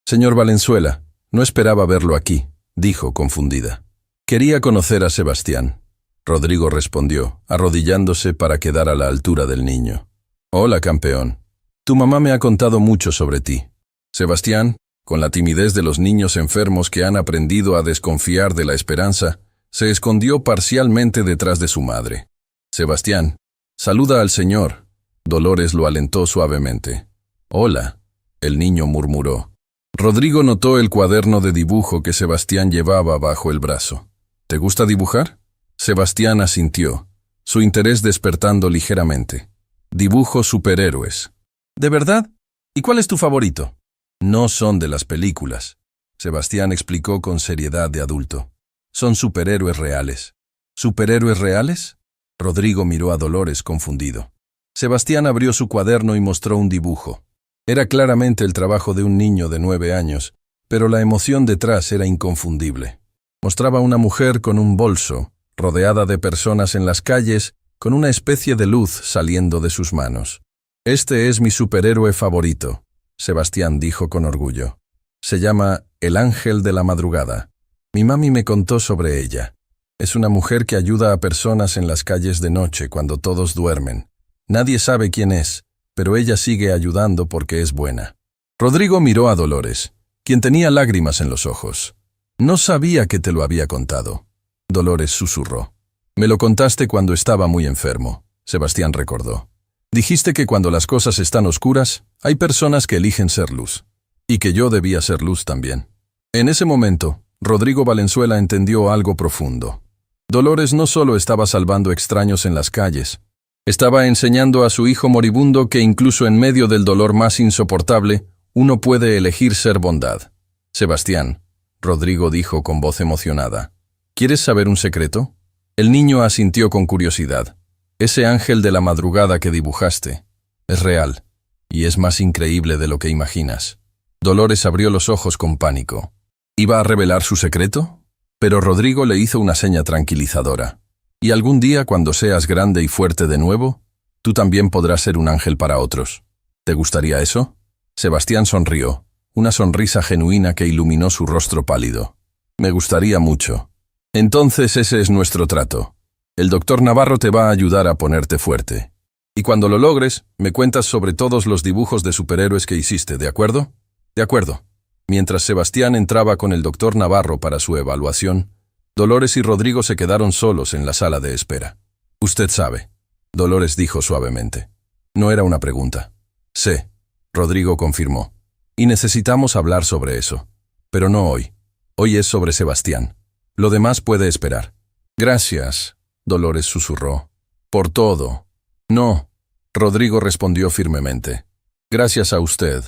Speaker 1: Señor Valenzuela, no esperaba verlo aquí, dijo confundida. Quería conocer a Sebastián. Rodrigo respondió, arrodillándose para quedar a la altura del niño. Hola, campeón. Tu mamá me ha contado mucho sobre ti. Sebastián, con la timidez de los niños enfermos que han aprendido a desconfiar de la esperanza, se escondió parcialmente detrás de su madre. Sebastián, saluda al señor. Dolores lo alentó suavemente. Hola, el niño murmuró. Rodrigo notó el cuaderno de dibujo que Sebastián llevaba bajo el brazo. ¿Te gusta dibujar? Sebastián asintió, su interés despertando ligeramente. Dibujo superhéroes. ¿De verdad? ¿Y cuál es tu favorito? No son de las películas, Sebastián explicó con seriedad de adulto. Son superhéroes reales. ¿Superhéroes reales? Rodrigo miró a Dolores confundido. Sebastián abrió su cuaderno y mostró un dibujo. Era claramente el trabajo de un niño de 9 años, pero la emoción detrás era inconfundible. Mostraba una mujer con un bolso, rodeada de personas en las calles, con una especie de luz saliendo de sus manos. Este es mi superhéroe favorito, Sebastián dijo con orgullo. Se llama el Ángel de la Madrugada. Mi mami me contó sobre ella. Es una mujer que ayuda a personas en las calles de noche cuando todos duermen. Nadie sabe quién es, pero ella sigue ayudando porque es buena. Rodrigo miró a Dolores, quien tenía lágrimas en los ojos. No sabía que te lo había contado. Dolores susurró. Me lo contaste cuando estaba muy enfermo, Sebastián recordó. Dijiste que cuando las cosas están oscuras, hay personas que eligen ser luz. Y que yo debía ser luz también. En ese momento, Rodrigo Valenzuela entendió algo profundo. Dolores no solo estaba salvando extraños en las calles, estaba enseñando a su hijo moribundo que incluso en medio del dolor más insoportable, uno puede elegir ser bondad. Sebastián, Rodrigo dijo con voz emocionada. ¿Quieres saber un secreto? El niño asintió con curiosidad. Ese ángel de la madrugada que dibujaste es real, y es más increíble de lo que imaginas. Dolores abrió los ojos con pánico. ¿Iba a revelar su secreto? Pero Rodrigo le hizo una seña tranquilizadora. Y algún día, cuando seas grande y fuerte de nuevo, tú también podrás ser un ángel para otros. ¿Te gustaría eso? Sebastián sonrió, una sonrisa genuina que iluminó su rostro pálido. Me gustaría mucho. Entonces ese es nuestro trato. El doctor Navarro te va a ayudar a ponerte fuerte. Y cuando lo logres, me cuentas sobre todos los dibujos de superhéroes que hiciste, ¿de acuerdo? De acuerdo. Mientras Sebastián entraba con el doctor Navarro para su evaluación, Dolores y Rodrigo se quedaron solos en la sala de espera. Usted sabe, Dolores dijo suavemente. No era una pregunta. Sé, Rodrigo confirmó. Y necesitamos hablar sobre eso. Pero no hoy. Hoy es sobre Sebastián. Lo demás puede esperar. Gracias, Dolores susurró. Por todo. No, Rodrigo respondió firmemente. Gracias a usted.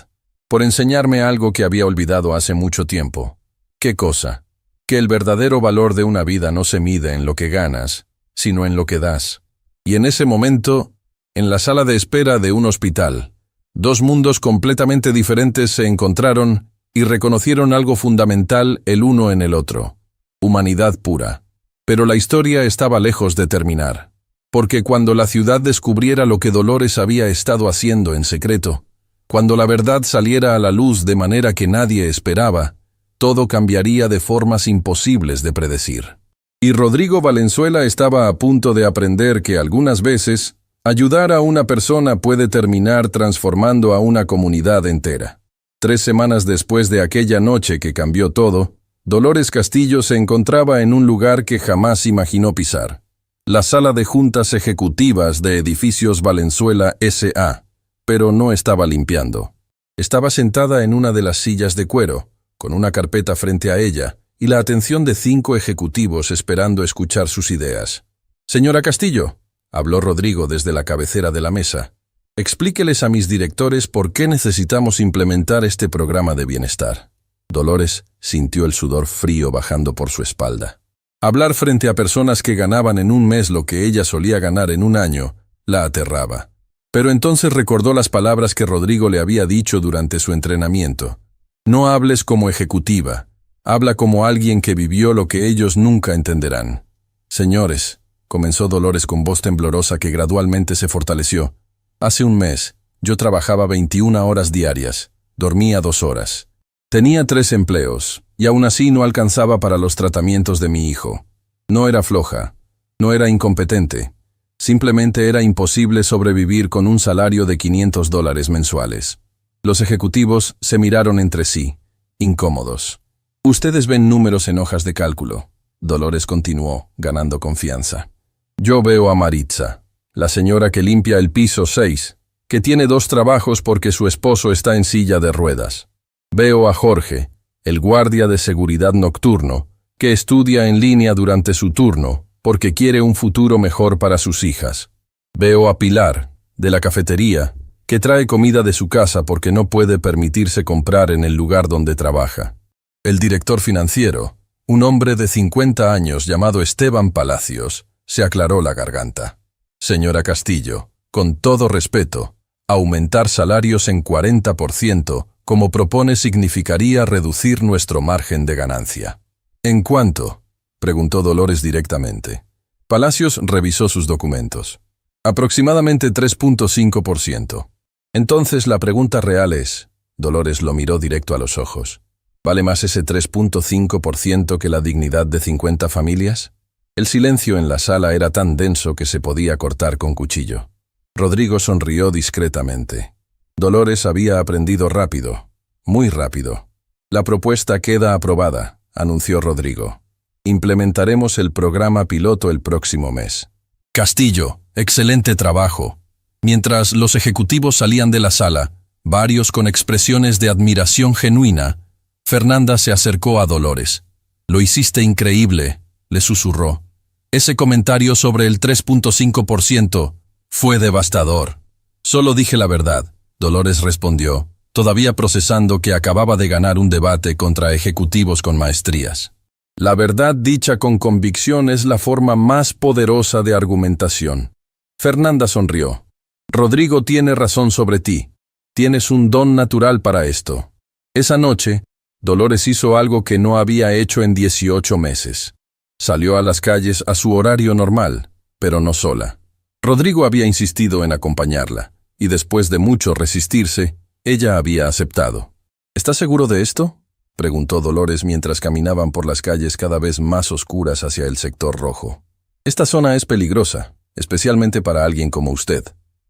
Speaker 1: Por enseñarme algo que había olvidado hace mucho tiempo. ¿Qué cosa? Que el verdadero valor de una vida no se mide en lo que ganas, sino en lo que das. Y en ese momento, en la sala de espera de un hospital, dos mundos completamente diferentes se encontraron y reconocieron algo fundamental el uno en el otro. Humanidad pura. Pero la historia estaba lejos de terminar. Porque cuando la ciudad descubriera lo que Dolores había estado haciendo en secreto, cuando la verdad saliera a la luz de manera que nadie esperaba, todo cambiaría de formas imposibles de predecir. Y Rodrigo Valenzuela estaba a punto de aprender que algunas veces, ayudar a una persona puede terminar transformando a una comunidad entera. 3 semanas después de aquella noche que cambió todo, Dolores Castillo se encontraba en un lugar que jamás imaginó pisar. La sala de juntas ejecutivas de Edificios Valenzuela S.A., pero no estaba limpiando. Estaba sentada en una de las sillas de cuero, con una carpeta frente a ella, y la atención de 5 ejecutivos esperando escuchar sus ideas. «Señora Castillo», habló Rodrigo desde la cabecera de la mesa, «explíqueles a mis directores por qué necesitamos implementar este programa de bienestar». Dolores sintió el sudor frío bajando por su espalda. Hablar frente a personas que ganaban en un mes lo que ella solía ganar en un año la aterraba. Pero entonces recordó las palabras que Rodrigo le había dicho durante su entrenamiento. No hables como ejecutiva, habla como alguien que vivió lo que ellos nunca entenderán. Señores, comenzó Dolores con voz temblorosa que gradualmente se fortaleció. Hace un mes, yo trabajaba 21 horas diarias, dormía 2 horas. Tenía 3 empleos, y aún así no alcanzaba para los tratamientos de mi hijo. No era floja, no era incompetente. Simplemente era imposible sobrevivir con un salario de $500 mensuales. Los ejecutivos se miraron entre sí, incómodos. Ustedes ven números en hojas de cálculo. Dolores continuó, ganando confianza. Yo veo a Maritza, la señora que limpia el piso 6, que tiene 2 trabajos porque su esposo está en silla de ruedas. Veo a Jorge, el guardia de seguridad nocturno, que estudia en línea durante su turno, porque quiere un futuro mejor para sus hijas. Veo a Pilar, de la cafetería, que trae comida de su casa porque no puede permitirse comprar en el lugar donde trabaja. El director financiero, un hombre de 50 años llamado Esteban Palacios, se aclaró la garganta. Señora Castillo, con todo respeto, aumentar salarios en 40%, como propone, significaría reducir nuestro margen de ganancia. ¿En cuánto?, preguntó Dolores directamente. Palacios revisó sus documentos. Aproximadamente 3.5%. Entonces la pregunta real es, Dolores lo miró directo a los ojos, ¿vale más ese 3.5% que la dignidad de 50 familias? El silencio en la sala era tan denso que se podía cortar con cuchillo. Rodrigo sonrió discretamente. Dolores había aprendido rápido, muy rápido. La propuesta queda aprobada, anunció Rodrigo. Implementaremos el programa piloto el próximo mes. Castillo, excelente trabajo. Mientras los ejecutivos salían de la sala, varios con expresiones de admiración genuina, Fernanda se acercó a Dolores. Lo hiciste increíble, le susurró. Ese comentario sobre el 3.5% fue devastador. Solo dije la verdad, Dolores respondió, todavía procesando que acababa de ganar un debate contra ejecutivos con maestrías. La verdad dicha con convicción es la forma más poderosa de argumentación. Fernanda sonrió. Rodrigo tiene razón sobre ti. Tienes un don natural para esto. Esa noche, Dolores hizo algo que no había hecho en 18 meses. Salió a las calles a su horario normal, pero no sola. Rodrigo había insistido en acompañarla, y después de mucho resistirse, ella había aceptado. ¿Estás seguro de esto?, preguntó Dolores mientras caminaban por las calles cada vez más oscuras hacia el sector rojo. Esta zona es peligrosa, especialmente para alguien como usted.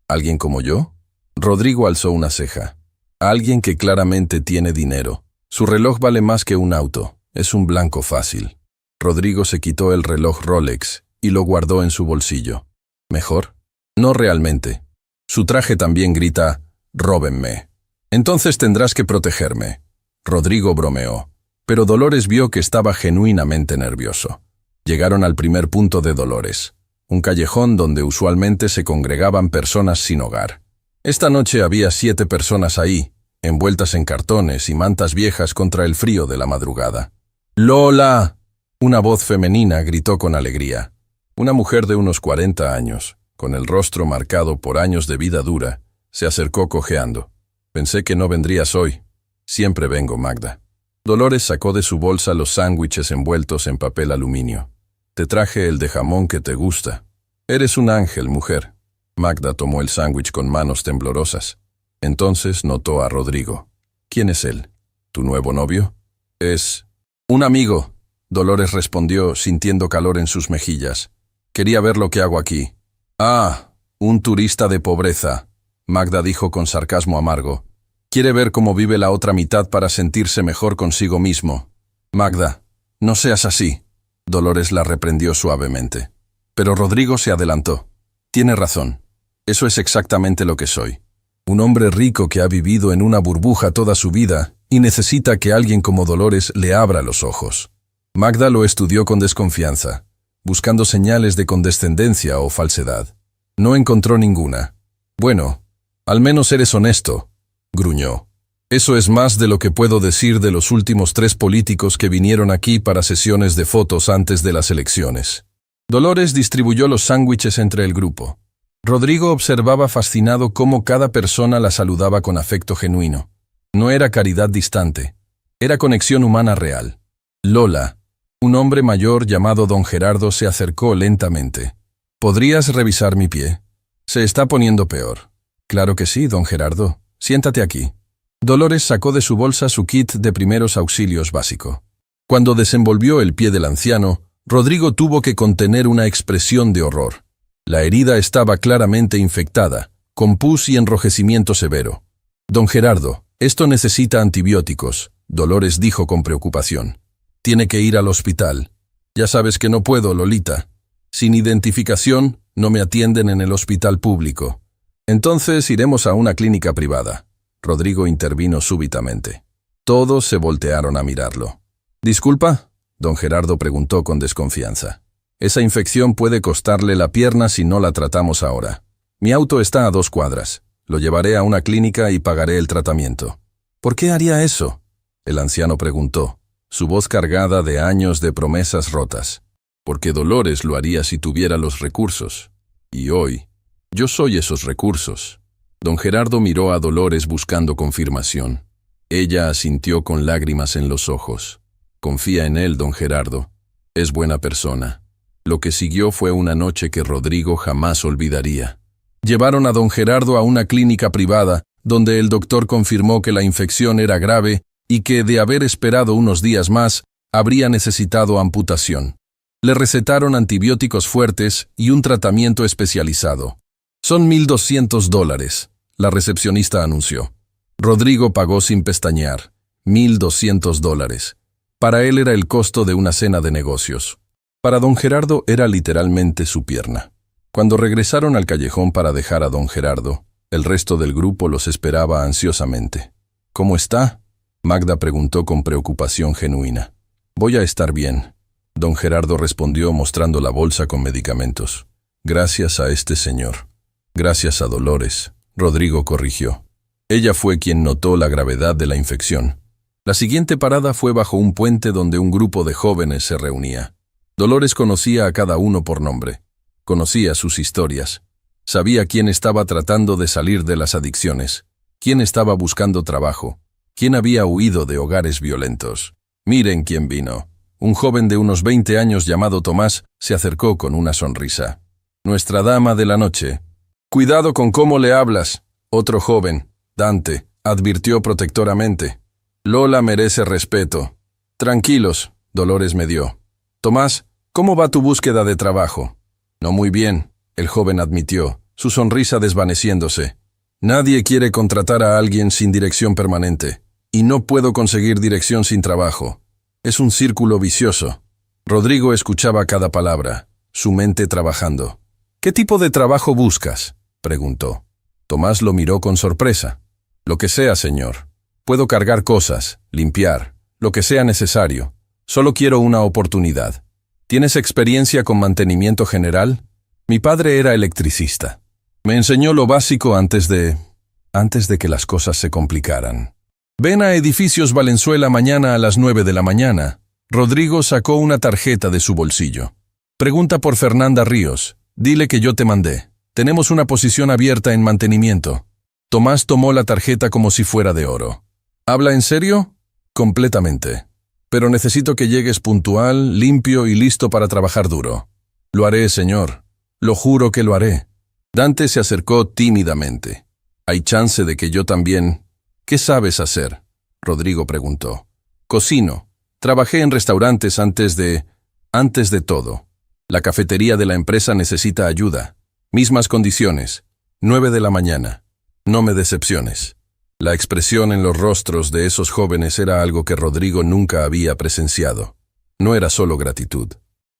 Speaker 1: ¿Alguien como yo? Rodrigo alzó una ceja. Alguien que claramente tiene dinero. Su reloj vale más que un auto. Es un blanco fácil. Rodrigo se quitó el reloj Rolex y lo guardó en su bolsillo. ¿Mejor? No realmente. Su traje también grita, «Róbenme». Entonces tendrás que protegerme. Rodrigo bromeó, pero Dolores vio que estaba genuinamente nervioso. Llegaron al primer punto de Dolores, un callejón donde usualmente se congregaban personas sin hogar. Esta noche había 7 personas ahí, envueltas en cartones y mantas viejas contra el frío de la madrugada. «¡Lola!», una voz femenina gritó con alegría. Una mujer de unos 40 años, con el rostro marcado por años de vida dura, se acercó cojeando. «Pensé que no vendrías hoy». «Siempre vengo, Magda». Dolores sacó de su bolsa los sándwiches envueltos en papel aluminio. «Te traje el de jamón que te gusta». «Eres un ángel, mujer». Magda tomó el sándwich con manos temblorosas. Entonces notó a Rodrigo. «¿Quién es él? ¿Tu nuevo novio?» «Es un amigo», Dolores respondió, sintiendo calor en sus mejillas. «Quería ver lo que hago aquí». «Ah, un turista de pobreza», Magda dijo con sarcasmo amargo. «Quiere ver cómo vive la otra mitad para sentirse mejor consigo mismo». «Magda, no seas así», Dolores la reprendió suavemente. Pero Rodrigo se adelantó. «Tiene razón. Eso es exactamente lo que soy. Un hombre rico que ha vivido en una burbuja toda su vida y necesita que alguien como Dolores le abra los ojos». Magda lo estudió con desconfianza, buscando señales de condescendencia o falsedad. No encontró ninguna. «Bueno, al menos eres honesto», gruñó. «Eso es más de lo que puedo decir de los últimos 3 políticos que vinieron aquí para sesiones de fotos antes de las elecciones». Dolores distribuyó los sándwiches entre el grupo. Rodrigo observaba fascinado cómo cada persona la saludaba con afecto genuino. No era caridad distante, era conexión humana real. Lola, un hombre mayor llamado don Gerardo, se acercó lentamente. «¿Podrías revisar mi pie? Se está poniendo peor». «Claro que sí, don Gerardo. Siéntate aquí». Dolores sacó de su bolsa su kit de primeros auxilios básico. Cuando desenvolvió el pie del anciano, Rodrigo tuvo que contener una expresión de horror. La herida estaba claramente infectada, con pus y enrojecimiento severo. «Don Gerardo, esto necesita antibióticos», Dolores dijo con preocupación. «Tiene que ir al hospital». «Ya sabes que no puedo, Lolita. Sin identificación, no me atienden en el hospital público». «Entonces iremos a una clínica privada». Rodrigo intervino súbitamente. Todos se voltearon a mirarlo. «¿Disculpa?», don Gerardo preguntó con desconfianza. «Esa infección puede costarle la pierna si no la tratamos ahora. Mi auto está a 2 cuadras. Lo llevaré a una clínica y pagaré el tratamiento». «¿Por qué haría eso?», el anciano preguntó, su voz cargada de años de promesas rotas. «Porque Dolores lo haría si tuviera los recursos. Y hoy, yo soy esos recursos». Don Gerardo miró a Dolores buscando confirmación. Ella asintió con lágrimas en los ojos. «Confía en él, don Gerardo. Es buena persona». Lo que siguió fue una noche que Rodrigo jamás olvidaría. Llevaron a don Gerardo a una clínica privada, donde el doctor confirmó que la infección era grave y que, de haber esperado unos días más, habría necesitado amputación. Le recetaron antibióticos fuertes y un tratamiento especializado. «Son $1,200», la recepcionista anunció. Rodrigo pagó sin pestañear. $1,200. Para él era el costo de una cena de negocios. Para don Gerardo era literalmente su pierna. Cuando regresaron al callejón para dejar a don Gerardo, el resto del grupo los esperaba ansiosamente. «¿Cómo está?», Magda preguntó con preocupación genuina. «Voy a estar bien», don Gerardo respondió mostrando la bolsa con medicamentos. «Gracias a este señor». «Gracias a Dolores», Rodrigo corrigió. Ella fue quien notó la gravedad de la infección. La siguiente parada fue bajo un puente donde un grupo de jóvenes se reunía. Dolores conocía a cada uno por nombre. Conocía sus historias. Sabía quién estaba tratando de salir de las adicciones, quién estaba buscando trabajo, quién había huido de hogares violentos. Miren quién vino. Un joven de unos 20 años llamado Tomás se acercó con una sonrisa. «Nuestra dama de la noche». «Cuidado con cómo le hablas». Otro joven, Dante, advirtió protectoramente. «Lola merece respeto». «Tranquilos», Dolores medió. «Tomás, ¿cómo va tu búsqueda de trabajo?» «No muy bien», el joven admitió, su sonrisa desvaneciéndose. «Nadie quiere contratar a alguien sin dirección permanente, y no puedo conseguir dirección sin trabajo. Es un círculo vicioso». Rodrigo escuchaba cada palabra, su mente trabajando. «¿Qué tipo de trabajo buscas?», preguntó. Tomás lo miró con sorpresa. «Lo que sea, señor. Puedo cargar cosas, limpiar, lo que sea necesario. Solo quiero una oportunidad». «¿Tienes experiencia con mantenimiento general?» «Mi padre era electricista. Me enseñó lo básico antes de que las cosas se complicaran». «Ven a Edificios Valenzuela mañana a las 9 de la mañana». Rodrigo sacó una tarjeta de su bolsillo. «Pregunta por Fernanda Ríos. Dile que yo te mandé. Tenemos una posición abierta en mantenimiento». Tomás tomó la tarjeta como si fuera de oro. «¿Habla en serio?» «Completamente. Pero necesito que llegues puntual, limpio y listo para trabajar duro». «Lo haré, señor. Lo juro que lo haré». Dante se acercó tímidamente. «¿Hay chance de que yo también...» «¿Qué sabes hacer?», Rodrigo preguntó. «Cocino. Trabajé en restaurantes antes de todo. La cafetería de la empresa necesita ayuda. Mismas condiciones. 9 de la mañana. No me decepciones». La expresión en los rostros de esos jóvenes era algo que Rodrigo nunca había presenciado. No era solo gratitud.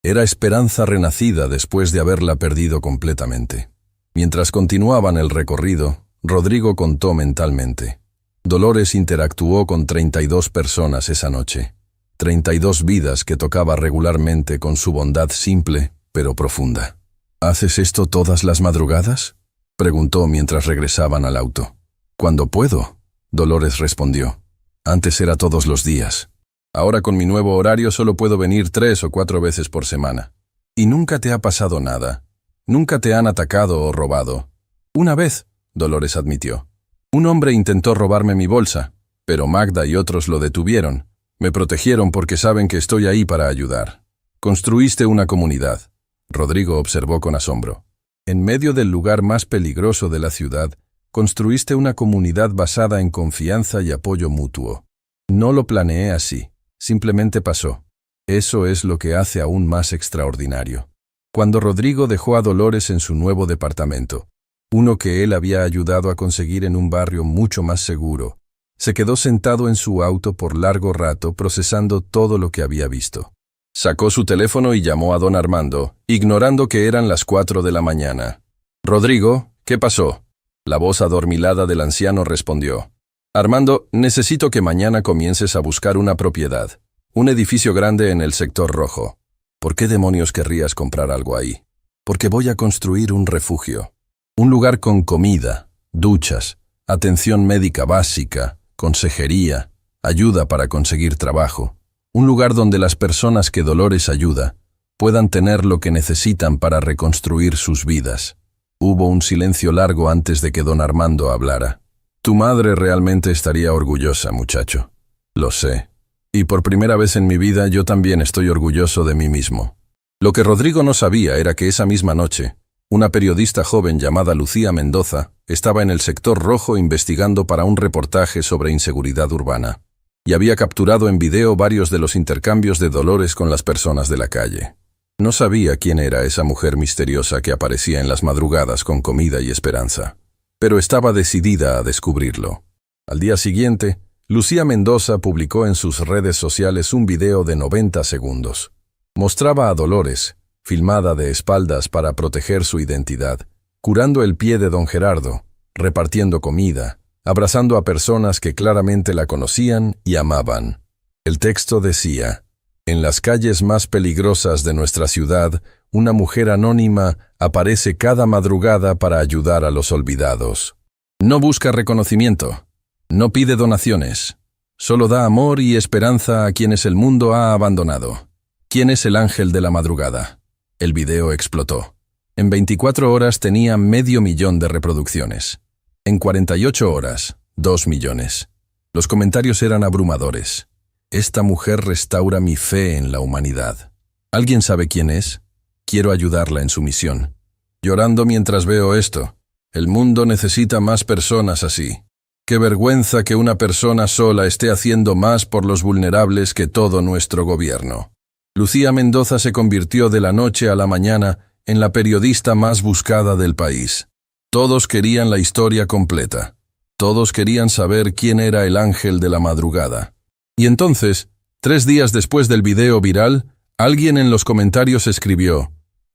Speaker 1: Era esperanza renacida después de haberla perdido completamente. Mientras continuaban el recorrido, Rodrigo contó mentalmente. Dolores interactuó con 32 personas esa noche. 32 vidas que tocaba regularmente con su bondad simple, pero profunda. «¿Haces esto todas las madrugadas?», preguntó mientras regresaban al auto. «Cuando puedo», Dolores respondió. «Antes era todos los días. Ahora con mi nuevo horario solo puedo venir 3 o 4 veces por semana». «¿Y nunca te ha pasado nada? ¿Nunca te han atacado o robado?» «Una vez», Dolores admitió. «Un hombre intentó robarme mi bolsa, pero Magda y otros lo detuvieron. Me protegieron porque saben que estoy ahí para ayudar». «Construiste una comunidad», Rodrigo observó con asombro. «En medio del lugar más peligroso de la ciudad, construiste una comunidad basada en confianza y apoyo mutuo». «No lo planeé así, simplemente pasó». Eso es lo que hace aún más extraordinario. Cuando Rodrigo dejó a Dolores en su nuevo departamento, uno que él había ayudado a conseguir en un barrio mucho más seguro, se quedó sentado en su auto por largo rato procesando todo lo que había visto. Sacó su teléfono y llamó a don Armando, ignorando que eran las 4 de la mañana. «Rodrigo, ¿qué pasó?». La voz adormilada del anciano respondió. «Armando, necesito que mañana comiences a buscar una propiedad. Un edificio grande en el sector rojo». «¿Por qué demonios querrías comprar algo ahí?». «Porque voy a construir un refugio. Un lugar con comida, duchas, atención médica básica, consejería, ayuda para conseguir trabajo. Un lugar donde las personas que Dolores ayuda puedan tener lo que necesitan para reconstruir sus vidas». Hubo un silencio largo antes de que don Armando hablara. «Tu madre realmente estaría orgullosa, muchacho». «Lo sé. Y por primera vez en mi vida yo también estoy orgulloso de mí mismo». Lo que Rodrigo no sabía era que esa misma noche, una periodista joven llamada Lucía Mendoza estaba en el sector rojo investigando para un reportaje sobre inseguridad urbana, y había capturado en video varios de los intercambios de Dolores con las personas de la calle. No sabía quién era esa mujer misteriosa que aparecía en las madrugadas con comida y esperanza, pero estaba decidida a descubrirlo. Al día siguiente, Lucía Mendoza publicó en sus redes sociales un video de 90 segundos. Mostraba a Dolores, filmada de espaldas para proteger su identidad, curando el pie de don Gerardo, repartiendo comida, abrazando a personas que claramente la conocían y amaban. El texto decía: en las calles más peligrosas de nuestra ciudad, una mujer anónima aparece cada madrugada para ayudar a los olvidados. No busca reconocimiento, no pide donaciones, solo da amor y esperanza a quienes el mundo ha abandonado. ¿Quién es el ángel de la madrugada? El video explotó. En 24 horas tenía 500.000 de reproducciones. En 48 horas, 2 millones. Los comentarios eran abrumadores. Esta mujer restaura mi fe en la humanidad. ¿Alguien sabe quién es? Quiero ayudarla en su misión. Llorando mientras veo esto. El mundo necesita más personas así. Qué vergüenza que una persona sola esté haciendo más por los vulnerables que todo nuestro gobierno. Lucía Mendoza se convirtió de la noche a la mañana en la periodista más buscada del país. Todos querían la historia completa. Todos querían saber quién era el ángel de la madrugada. Y entonces, 3 días después del video viral, alguien en los comentarios escribió: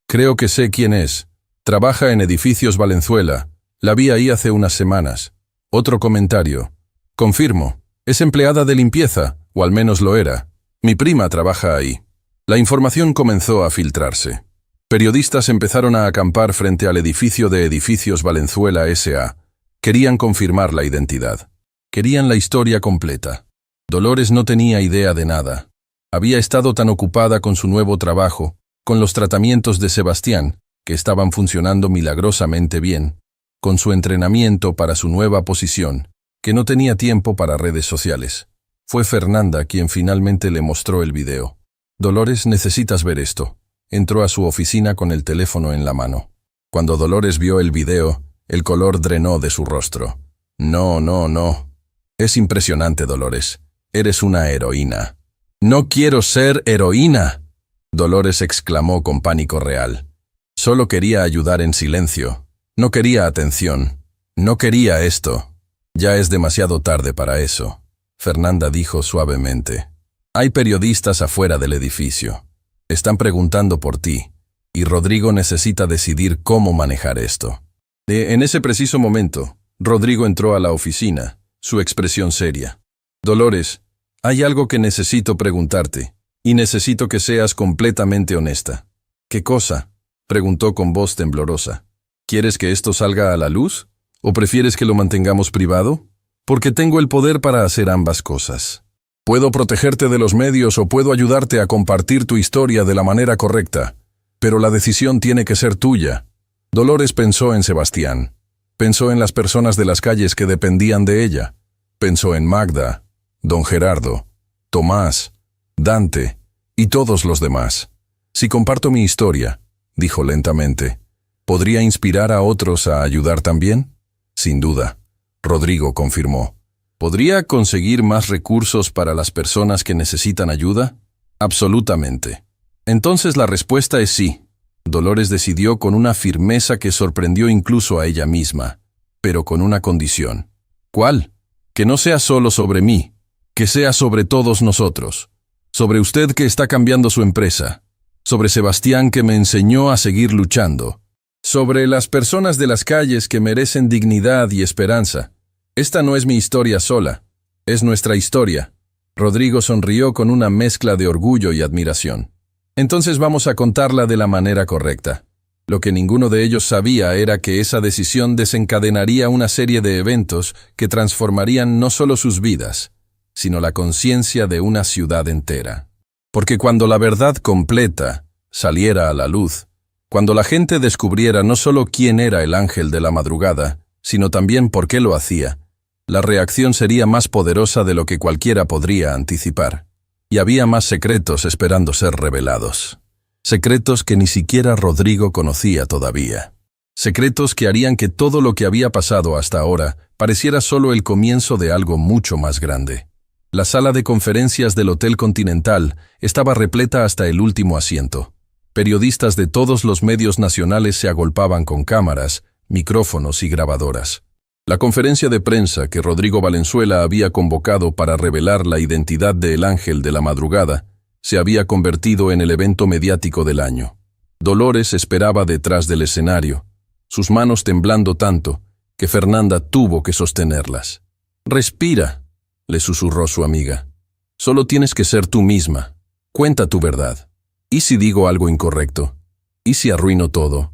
Speaker 1: creo que sé quién es. Trabaja en Edificios Valenzuela. La vi ahí hace unas semanas. Otro comentario: confirmo, es empleada de limpieza, o al menos lo era. Mi prima trabaja ahí. La información comenzó a filtrarse. Periodistas empezaron a acampar frente al edificio de Edificios Valenzuela S.A. Querían confirmar la identidad. Querían la historia completa. Dolores no tenía idea de nada. Había estado tan ocupada con su nuevo trabajo, con los tratamientos de Sebastián, que estaban funcionando milagrosamente bien, con su entrenamiento para su nueva posición, que no tenía tiempo para redes sociales. Fue Fernanda quien finalmente le mostró el video. Dolores, necesitas ver esto. Entró a su oficina con el teléfono en la mano. Cuando Dolores vio el video, el color drenó de su rostro. No. Es impresionante, Dolores. Eres una heroína. No quiero ser heroína, Dolores exclamó con pánico real. Solo quería ayudar en silencio. No quería atención. No quería esto. Ya es demasiado tarde para eso, Fernanda dijo suavemente. Hay periodistas afuera del edificio. Están preguntando por ti, y Rodrigo necesita decidir cómo manejar esto. En ese preciso momento, Rodrigo entró a la oficina, su expresión seria. Dolores, hay algo que necesito preguntarte, y necesito que seas completamente honesta. ¿Qué cosa?, preguntó con voz temblorosa. ¿Quieres que esto salga a la luz? ¿O prefieres que lo mantengamos privado? Porque tengo el poder para hacer ambas cosas. Puedo protegerte de los medios o puedo ayudarte a compartir tu historia de la manera correcta, pero la decisión tiene que ser tuya. Dolores pensó en Sebastián. Pensó en las personas de las calles que dependían de ella. Pensó en Magda, don Gerardo, Tomás, Dante y todos los demás. Si comparto mi historia, dijo lentamente, ¿podría inspirar a otros a ayudar también? Sin duda, Rodrigo confirmó. ¿Podría conseguir más recursos para las personas que necesitan ayuda? Absolutamente. Entonces la respuesta es sí. Dolores decidió con una firmeza que sorprendió incluso a ella misma, pero con una condición. ¿Cuál? Que no sea solo sobre mí, que sea sobre todos nosotros. Sobre usted que está cambiando su empresa. Sobre Sebastián que me enseñó a seguir luchando. Sobre las personas de las calles que merecen dignidad y esperanza. Esta no es mi historia sola, es nuestra historia. Rodrigo sonrió con una mezcla de orgullo y admiración. Entonces vamos a contarla de la manera correcta. Lo que ninguno de ellos sabía era que esa decisión desencadenaría una serie de eventos que transformarían no solo sus vidas, sino la conciencia de una ciudad entera. Porque cuando la verdad completa saliera a la luz, cuando la gente descubriera no solo quién era el ángel de la madrugada, sino también por qué lo hacía, la reacción sería más poderosa de lo que cualquiera podría anticipar. Y había más secretos esperando ser revelados. Secretos que ni siquiera Rodrigo conocía todavía. Secretos que harían que todo lo que había pasado hasta ahora pareciera solo el comienzo de algo mucho más grande. La sala de conferencias del Hotel Continental estaba repleta hasta el último asiento. Periodistas de todos los medios nacionales se agolpaban con cámaras, micrófonos y grabadoras. La conferencia de prensa que Rodrigo Valenzuela había convocado para revelar la identidad del ángel de la madrugada se había convertido en el evento mediático del año. Dolores esperaba detrás del escenario, sus manos temblando tanto que Fernanda tuvo que sostenerlas. «Respira», le susurró su amiga. «Solo tienes que ser tú misma. Cuenta tu verdad. ¿Y si digo algo incorrecto? ¿Y si arruino todo?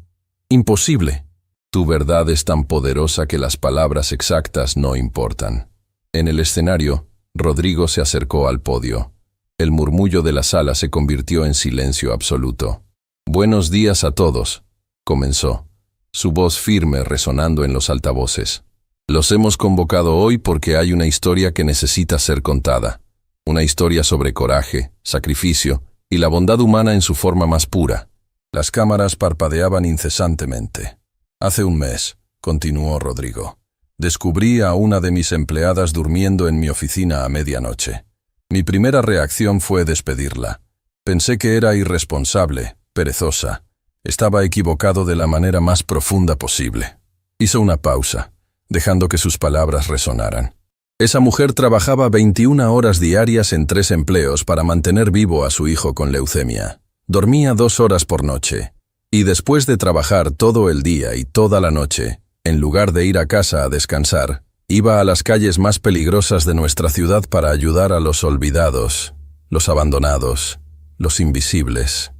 Speaker 1: Imposible. Tu verdad es tan poderosa que las palabras exactas no importan». En el escenario, Rodrigo se acercó al podio. El murmullo de la sala se convirtió en silencio absoluto. «Buenos días a todos», comenzó, su voz firme resonando en los altavoces. «Los hemos convocado hoy porque hay una historia que necesita ser contada. Una historia sobre coraje, sacrificio y la bondad humana en su forma más pura». Las cámaras parpadeaban incesantemente. «Hace un mes», continuó Rodrigo, «descubrí a una de mis empleadas durmiendo en mi oficina a medianoche. Mi primera reacción fue despedirla. Pensé que era irresponsable, perezosa. Estaba equivocado de la manera más profunda posible». Hizo una pausa, dejando que sus palabras resonaran. Esa mujer trabajaba 21 horas diarias en 3 empleos para mantener vivo a su hijo con leucemia. Dormía 2 horas por noche. Y después de trabajar todo el día y toda la noche, en lugar de ir a casa a descansar, iba a las calles más peligrosas de nuestra ciudad para ayudar a los olvidados, los abandonados, los invisibles.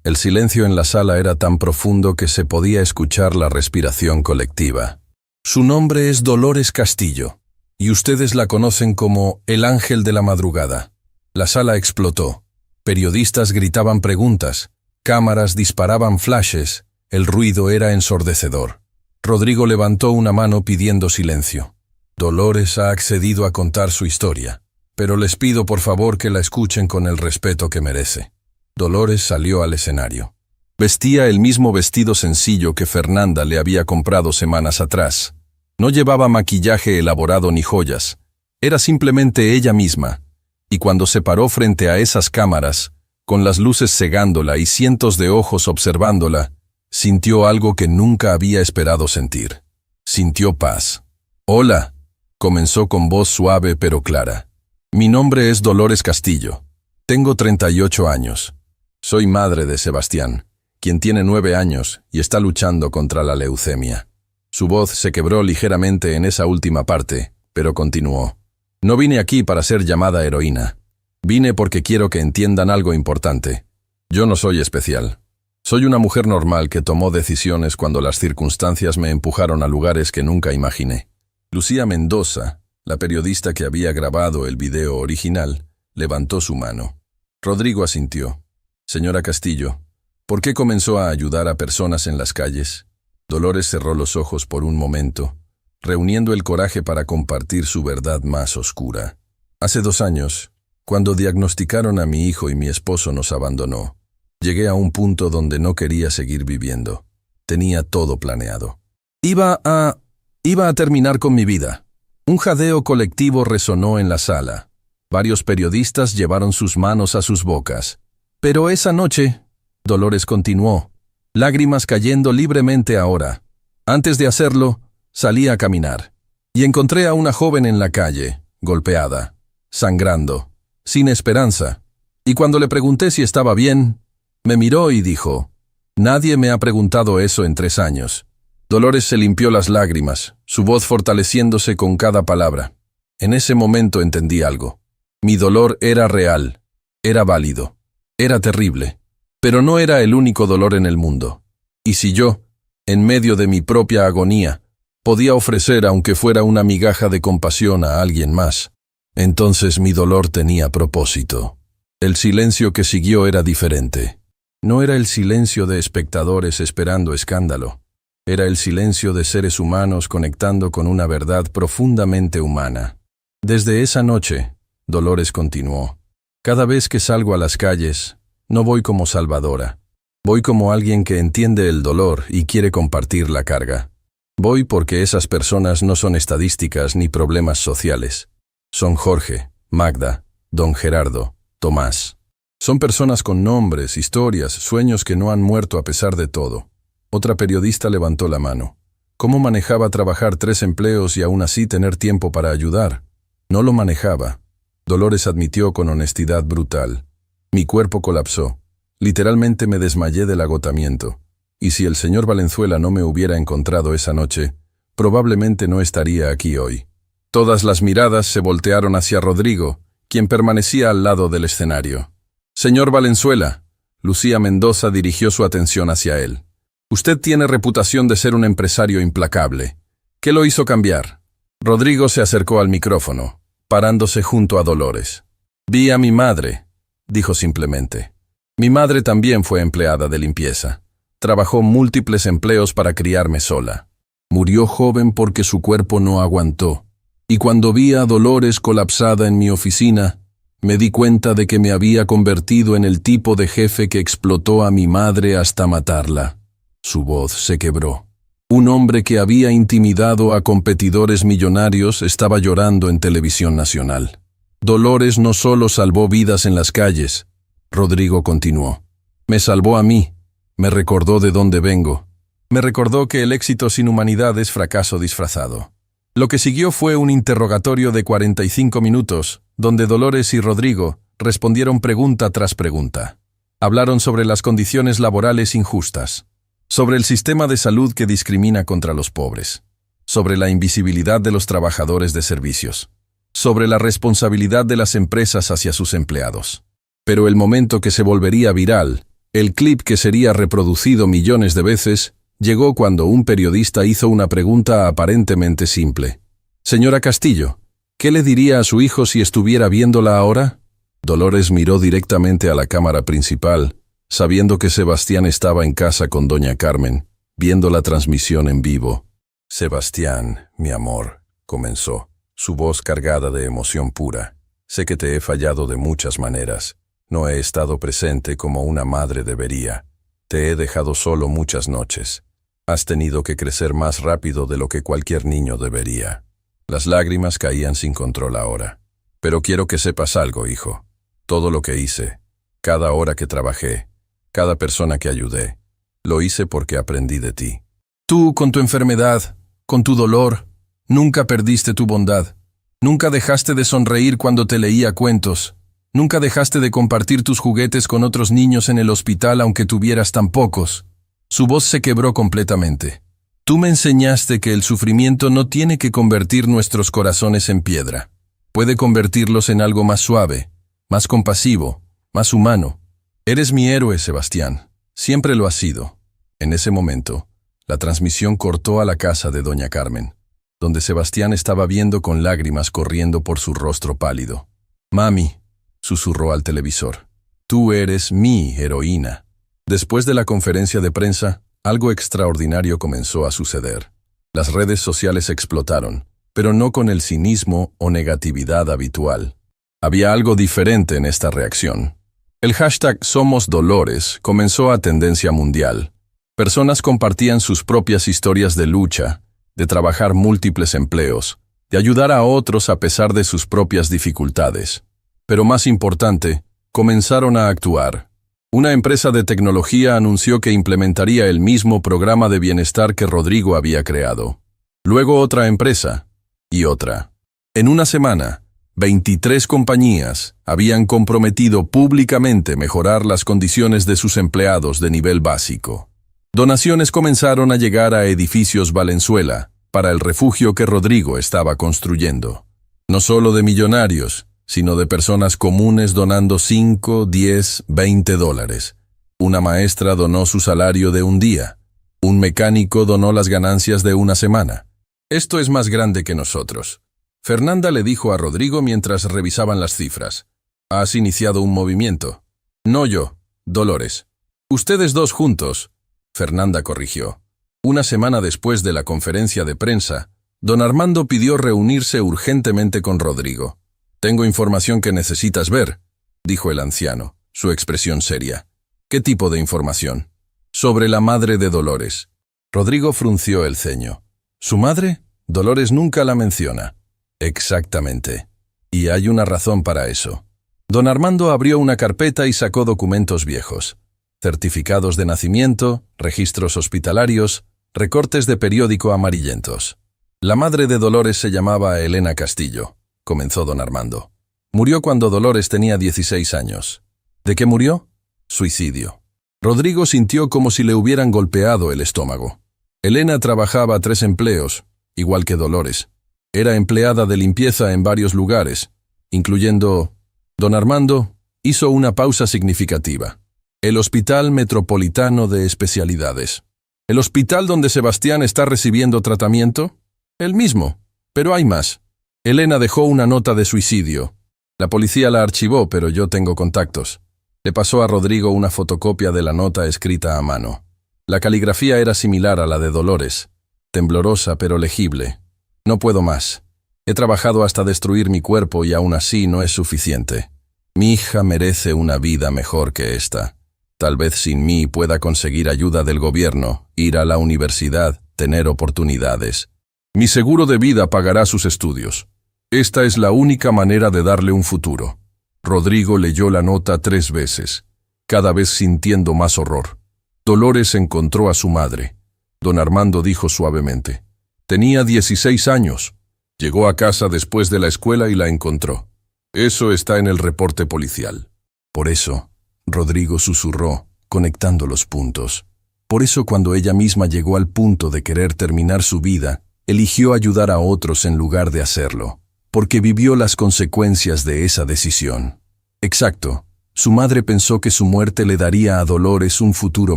Speaker 1: El silencio en la sala era tan profundo que se podía escuchar la respiración colectiva. «Su nombre es Dolores Castillo, y ustedes la conocen como el ángel de la madrugada». La sala explotó. Periodistas gritaban preguntas, cámaras disparaban flashes, el ruido era ensordecedor. Rodrigo levantó una mano pidiendo silencio. «Dolores ha accedido a contar su historia, pero les pido por favor que la escuchen con el respeto que merece». Dolores salió al escenario. Vestía el mismo vestido sencillo que Fernanda le había comprado semanas atrás. No llevaba maquillaje elaborado ni joyas. Era simplemente ella misma. Y cuando se paró frente a esas cámaras, con las luces cegándola y cientos de ojos observándola, sintió algo que nunca había esperado sentir. Sintió paz. «Hola», comenzó con voz suave pero clara. «Mi nombre es Dolores Castillo. Tengo 38 años. Soy madre de Sebastián, quien tiene 9 años y está luchando contra la leucemia». Su voz se quebró ligeramente en esa última parte, pero continuó. «No vine aquí para ser llamada heroína. Vine porque quiero que entiendan algo importante. Yo no soy especial. Soy una mujer normal que tomó decisiones cuando las circunstancias me empujaron a lugares que nunca imaginé». Lucía Mendoza, la periodista que había grabado el video original, levantó su mano. Rodrigo asintió. «Señora Castillo, ¿por qué comenzó a ayudar a personas en las calles?». Dolores cerró los ojos por un momento, reuniendo el coraje para compartir su verdad más oscura. «Hace 2 años, cuando diagnosticaron a mi hijo y mi esposo nos abandonó, llegué a un punto donde no quería seguir viviendo. Tenía todo planeado. Iba a terminar con mi vida». Un jadeo colectivo resonó en la sala. Varios periodistas llevaron sus manos a sus bocas. «Pero esa noche», Dolores continuó, lágrimas cayendo libremente ahora. «Antes de hacerlo, salí a caminar. Y encontré a una joven en la calle, golpeada, sangrando, sin esperanza. Y cuando le pregunté si estaba bien, me miró y dijo, «Nadie me ha preguntado eso en 3 años». Dolores se limpió las lágrimas, su voz fortaleciéndose con cada palabra. En ese momento entendí algo. Mi dolor era real, era válido, era terrible, pero no era el único dolor en el mundo. Y si yo, en medio de mi propia agonía, podía ofrecer aunque fuera una migaja de compasión a alguien más, entonces mi dolor tenía propósito. El silencio que siguió era diferente. No era el silencio de espectadores esperando escándalo. Era el silencio de seres humanos conectando con una verdad profundamente humana. Desde esa noche, Dolores continuó, cada vez que salgo a las calles, no voy como salvadora. Voy como alguien que entiende el dolor y quiere compartir la carga. Voy porque esas personas no son estadísticas ni problemas sociales. Son Jorge, Magda, don Gerardo, Tomás. Son personas con nombres, historias, sueños que no han muerto a pesar de todo. Otra periodista levantó la mano. ¿Cómo manejaba trabajar 3 empleos y aún así tener tiempo para ayudar? No lo manejaba. Dolores admitió con honestidad brutal. Mi cuerpo colapsó. Literalmente me desmayé del agotamiento. Y si el señor Valenzuela no me hubiera encontrado esa noche, probablemente no estaría aquí hoy. Todas las miradas se voltearon hacia Rodrigo, quien permanecía al lado del escenario. Señor Valenzuela, Lucía Mendoza dirigió su atención hacia él. Usted tiene reputación de ser un empresario implacable. ¿Qué lo hizo cambiar? Rodrigo se acercó al micrófono, parándose junto a Dolores. Vi a mi madre, dijo simplemente. Mi madre también fue empleada de limpieza. Trabajó múltiples empleos para criarme sola. Murió joven porque su cuerpo no aguantó. Y cuando vi a Dolores colapsada en mi oficina, me di cuenta de que me había convertido en el tipo de jefe que explotó a mi madre hasta matarla. Su voz se quebró. Un hombre que había intimidado a competidores millonarios estaba llorando en televisión nacional. Dolores no solo salvó vidas en las calles, Rodrigo continuó. Me salvó a mí, me recordó de dónde vengo. Me recordó que el éxito sin humanidad es fracaso disfrazado. Lo que siguió fue un interrogatorio de 45 minutos, donde Dolores y Rodrigo respondieron pregunta tras pregunta. Hablaron sobre las condiciones laborales injustas, sobre el sistema de salud que discrimina contra los pobres, sobre la invisibilidad de los trabajadores de servicios, sobre la responsabilidad de las empresas hacia sus empleados. Pero el momento que se volvería viral, el clip que sería reproducido millones de veces, llegó cuando un periodista hizo una pregunta aparentemente simple. Señora Castillo, ¿qué le diría a su hijo si estuviera viéndola ahora? Dolores miró directamente a la cámara principal, sabiendo que Sebastián estaba en casa con doña Carmen, viendo la transmisión en vivo. Sebastián, mi amor, comenzó, su voz cargada de emoción pura. Sé que te he fallado de muchas maneras. No he estado presente como una madre debería. Te he dejado solo muchas noches. Has tenido que crecer más rápido de lo que cualquier niño debería. Las lágrimas caían sin control ahora. Pero quiero que sepas algo, hijo. Todo lo que hice, cada hora que trabajé, cada persona que ayudé, lo hice porque aprendí de ti. Tú, con tu enfermedad, con tu dolor, nunca perdiste tu bondad. Nunca dejaste de sonreír cuando te leía cuentos. Nunca dejaste de compartir tus juguetes con otros niños en el hospital aunque tuvieras tan pocos. Su voz se quebró completamente. Tú me enseñaste que el sufrimiento no tiene que convertir nuestros corazones en piedra. Puede convertirlos en algo más suave, más compasivo, más humano. Eres mi héroe, Sebastián. Siempre lo has sido. En ese momento, la transmisión cortó a la casa de doña Carmen, donde Sebastián estaba viendo con lágrimas corriendo por su rostro pálido. Mami, susurró al televisor. Tú eres mi heroína. Después de la conferencia de prensa, algo extraordinario comenzó a suceder. Las redes sociales explotaron, pero no con el cinismo o negatividad habitual. Había algo diferente en esta reacción. El hashtag Somos Dolores comenzó a tendencia mundial. Personas compartían sus propias historias de lucha, de trabajar múltiples empleos, de ayudar a otros a pesar de sus propias dificultades. Pero más importante, comenzaron a actuar. Una empresa de tecnología anunció que implementaría el mismo programa de bienestar que Rodrigo había creado. Luego otra empresa, y otra. En una semana, 23 compañías habían comprometido públicamente mejorar las condiciones de sus empleados de nivel básico. Donaciones comenzaron a llegar a Edificios Valenzuela, para el refugio que Rodrigo estaba construyendo. No solo de millonarios, sino de personas comunes donando 5, 10, 20 dólares. Una maestra donó su salario de un día. Un mecánico donó las ganancias de una semana. Esto es más grande que nosotros. Fernanda le dijo a Rodrigo mientras revisaban las cifras. Has iniciado un movimiento. No yo, Dolores. Ustedes dos juntos. Fernanda corrigió. Una semana después de la conferencia de prensa, don Armando pidió reunirse urgentemente con Rodrigo. Tengo información que necesitas ver, dijo el anciano, su expresión seria. ¿Qué tipo de información? Sobre la madre de Dolores. Rodrigo frunció el ceño. ¿Su madre? Dolores nunca la menciona. Exactamente. Y hay una razón para eso. Don Armando abrió una carpeta y sacó documentos viejos. Certificados de nacimiento, registros hospitalarios, recortes de periódico amarillentos. La madre de Dolores se llamaba Elena Castillo, comenzó don Armando. Murió cuando Dolores tenía 16 años. ¿De qué murió? Suicidio. Rodrigo sintió como si le hubieran golpeado el estómago. Elena trabajaba 3 empleos, igual que Dolores. Era empleada de limpieza en varios lugares, incluyendo... Don Armando hizo una pausa significativa. El Hospital Metropolitano de Especialidades. ¿El hospital donde Sebastián está recibiendo tratamiento? El mismo, pero hay más. Elena dejó una nota de suicidio. La policía la archivó, pero yo tengo contactos. Le pasó a Rodrigo una fotocopia de la nota escrita a mano. La caligrafía era similar a la de Dolores, temblorosa pero legible. No puedo más. He trabajado hasta destruir mi cuerpo y aún así no es suficiente. Mi hija merece una vida mejor que esta. Tal vez sin mí pueda conseguir ayuda del gobierno, ir a la universidad, tener oportunidades. Mi seguro de vida pagará sus estudios. Esta es la única manera de darle un futuro. Rodrigo leyó la nota 3 veces, cada vez sintiendo más horror. Dolores encontró a su madre. Don Armando dijo suavemente. Tenía 16 años. Llegó a casa después de la escuela y la encontró. Eso está en el reporte policial. Por eso, Rodrigo susurró, conectando los puntos. Por eso cuando ella misma llegó al punto de querer terminar su vida, eligió ayudar a otros en lugar de hacerlo, porque vivió las consecuencias de esa decisión. Exacto, su madre pensó que su muerte le daría a Dolores un futuro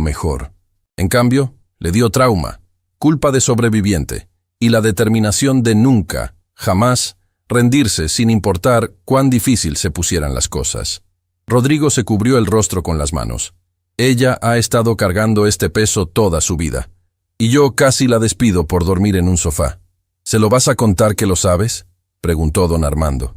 Speaker 1: mejor. En cambio, le dio trauma, culpa de sobreviviente, y la determinación de nunca, jamás, rendirse sin importar cuán difícil se pusieran las cosas. Rodrigo se cubrió el rostro con las manos. Ella ha estado cargando este peso toda su vida. Y yo casi la despido por dormir en un sofá. ¿Se lo vas a contar que lo sabes?, preguntó don Armando.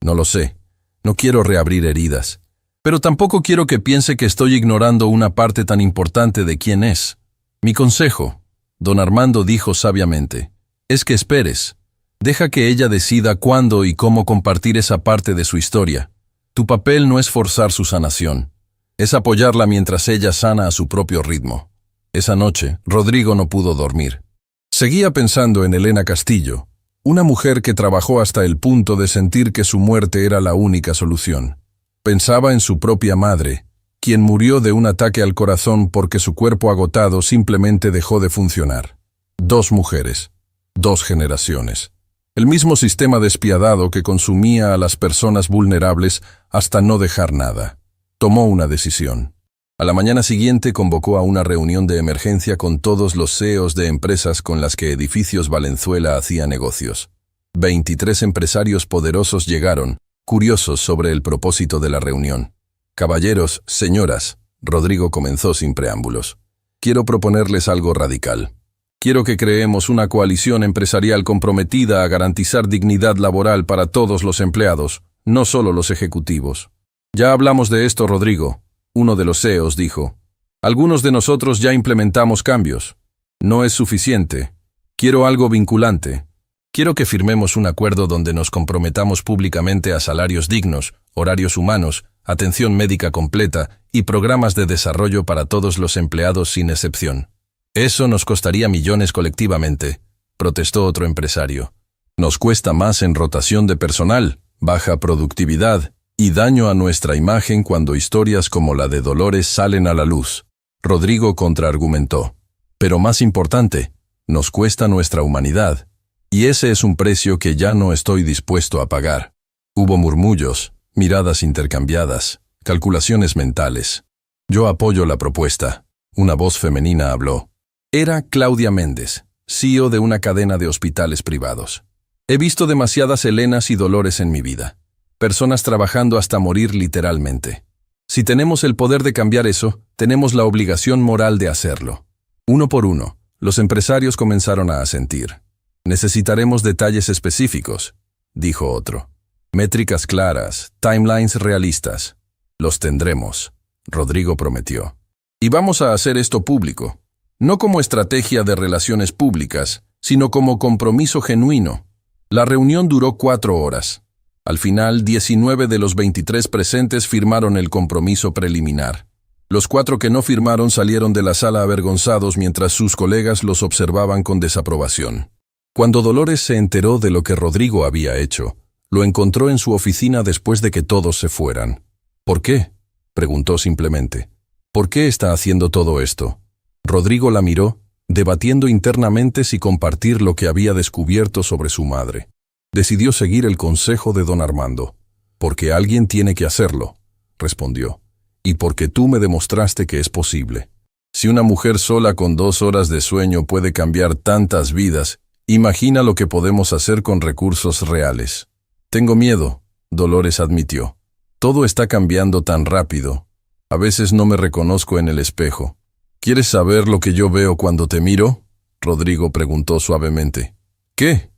Speaker 1: No lo sé. No quiero reabrir heridas. Pero tampoco quiero que piense que estoy ignorando una parte tan importante de quién es. Mi consejo, don Armando dijo sabiamente, es que esperes. Deja que ella decida cuándo y cómo compartir esa parte de su historia. Tu papel no es forzar su sanación. Es apoyarla mientras ella sana a su propio ritmo. Esa noche, Rodrigo no pudo dormir. Seguía pensando en Elena Castillo, una mujer que trabajó hasta el punto de sentir que su muerte era la única solución. Pensaba en su propia madre, quien murió de un ataque al corazón porque su cuerpo agotado simplemente dejó de funcionar. 2 mujeres, 2 generaciones. El mismo sistema despiadado que consumía a las personas vulnerables hasta no dejar nada. Tomó una decisión. A la mañana siguiente convocó a una reunión de emergencia con todos los CEOs de empresas con las que Edificios Valenzuela hacía negocios. 23 empresarios poderosos llegaron, curiosos sobre el propósito de la reunión. Caballeros, señoras, Rodrigo comenzó sin preámbulos. Quiero proponerles algo radical. Quiero que creemos una coalición empresarial comprometida a garantizar dignidad laboral para todos los empleados, no solo los ejecutivos. Ya hablamos de esto, Rodrigo. Uno de los CEOs dijo. Algunos de nosotros ya implementamos cambios. No es suficiente. Quiero algo vinculante. Quiero que firmemos un acuerdo donde nos comprometamos públicamente a salarios dignos, horarios humanos, atención médica completa y programas de desarrollo para todos los empleados sin excepción. Eso nos costaría millones colectivamente, protestó otro empresario. Nos cuesta más en rotación de personal, baja productividad y daño a nuestra imagen cuando historias como la de Dolores salen a la luz. Rodrigo contraargumentó. Pero más importante, nos cuesta nuestra humanidad. Y ese es un precio que ya no estoy dispuesto a pagar. Hubo murmullos, miradas intercambiadas, calculaciones mentales. Yo apoyo la propuesta. Una voz femenina habló. Era Claudia Méndez, CEO de una cadena de hospitales privados. He visto demasiadas Elenas y Dolores en mi vida. Personas trabajando hasta morir literalmente. Si tenemos el poder de cambiar eso, tenemos la obligación moral de hacerlo. Uno por uno, los empresarios comenzaron a asentir. Necesitaremos detalles específicos, dijo otro. Métricas claras, timelines realistas. Los tendremos, Rodrigo prometió. Y vamos a hacer esto público, no como estrategia de relaciones públicas, sino como compromiso genuino. La reunión duró 4 horas. Al final, 19 de los 23 presentes firmaron el compromiso preliminar. Los 4 que no firmaron salieron de la sala avergonzados mientras sus colegas los observaban con desaprobación. Cuando Dolores se enteró de lo que Rodrigo había hecho, lo encontró en su oficina después de que todos se fueran. ¿Por qué?, preguntó simplemente. ¿Por qué está haciendo todo esto? Rodrigo la miró, debatiendo internamente si compartir lo que había descubierto sobre su madre. Decidió seguir el consejo de don Armando. «Porque alguien tiene que hacerlo», respondió. «Y porque tú me demostraste que es posible. Si una mujer sola con 2 horas de sueño puede cambiar tantas vidas, imagina lo que podemos hacer con recursos reales». «Tengo miedo», Dolores admitió. «Todo está cambiando tan rápido. A veces no me reconozco en el espejo». «¿Quieres saber lo que yo veo cuando te miro?», Rodrigo preguntó suavemente. «¿Qué?».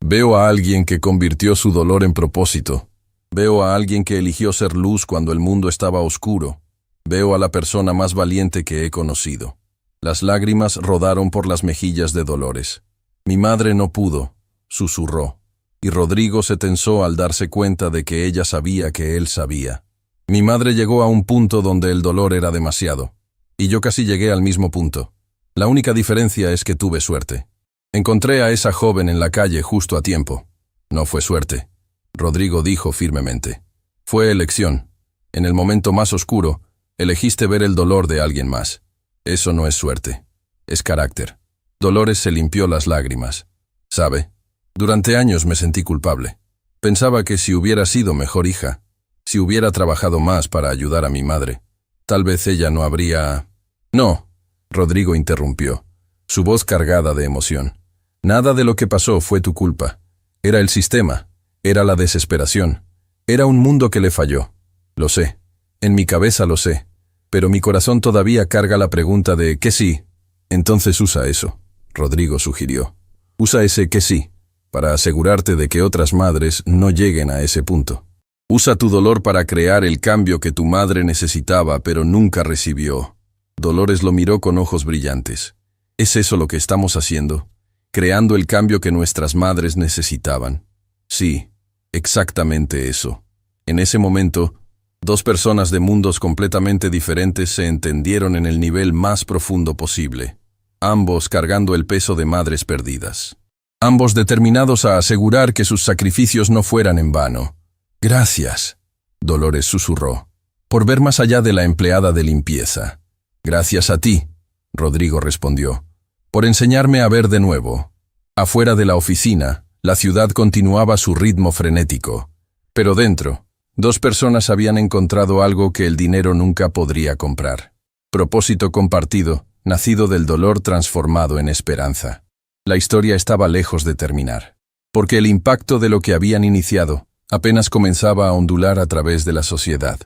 Speaker 1: «Veo a alguien que convirtió su dolor en propósito. Veo a alguien que eligió ser luz cuando el mundo estaba oscuro. Veo a la persona más valiente que he conocido». Las lágrimas rodaron por las mejillas de Dolores. «Mi madre no pudo», susurró, y Rodrigo se tensó al darse cuenta de que ella sabía que él sabía. «Mi madre llegó a un punto donde el dolor era demasiado. Y yo casi llegué al mismo punto. La única diferencia es que tuve suerte. Encontré a esa joven en la calle justo a tiempo». «No fue suerte», Rodrigo dijo firmemente. «Fue elección. En el momento más oscuro, elegiste ver el dolor de alguien más. Eso no es suerte. Es carácter». Dolores se limpió las lágrimas. «¿Sabe? Durante años me sentí culpable. Pensaba que si hubiera sido mejor hija, si hubiera trabajado más para ayudar a mi madre, tal vez ella no habría...». «No», Rodrigo interrumpió, su voz cargada de emoción. «Nada de lo que pasó fue tu culpa. Era el sistema, era la desesperación, era un mundo que le falló. Lo sé, en mi cabeza lo sé, pero mi corazón todavía carga la pregunta de ¿qué sí? Entonces usa eso», Rodrigo sugirió. «Usa ese «qué sí» para asegurarte de que otras madres no lleguen a ese punto. Usa tu dolor para crear el cambio que tu madre necesitaba pero nunca recibió». Dolores lo miró con ojos brillantes. «¿Es eso lo que estamos haciendo? ¿Creando el cambio que nuestras madres necesitaban?». «Sí, exactamente eso». En ese momento, 2 personas de mundos completamente diferentes se entendieron en el nivel más profundo posible, ambos cargando el peso de madres perdidas. Ambos determinados a asegurar que sus sacrificios no fueran en vano. «Gracias», Dolores susurró, «por ver más allá de la empleada de limpieza». «Gracias a ti», Rodrigo respondió, «por enseñarme a ver de nuevo». Afuera de la oficina, la ciudad continuaba su ritmo frenético. Pero dentro, 2 personas habían encontrado algo que el dinero nunca podría comprar. Propósito compartido, nacido del dolor transformado en esperanza. La historia estaba lejos de terminar, porque el impacto de lo que habían iniciado apenas comenzaba a ondular a través de la sociedad,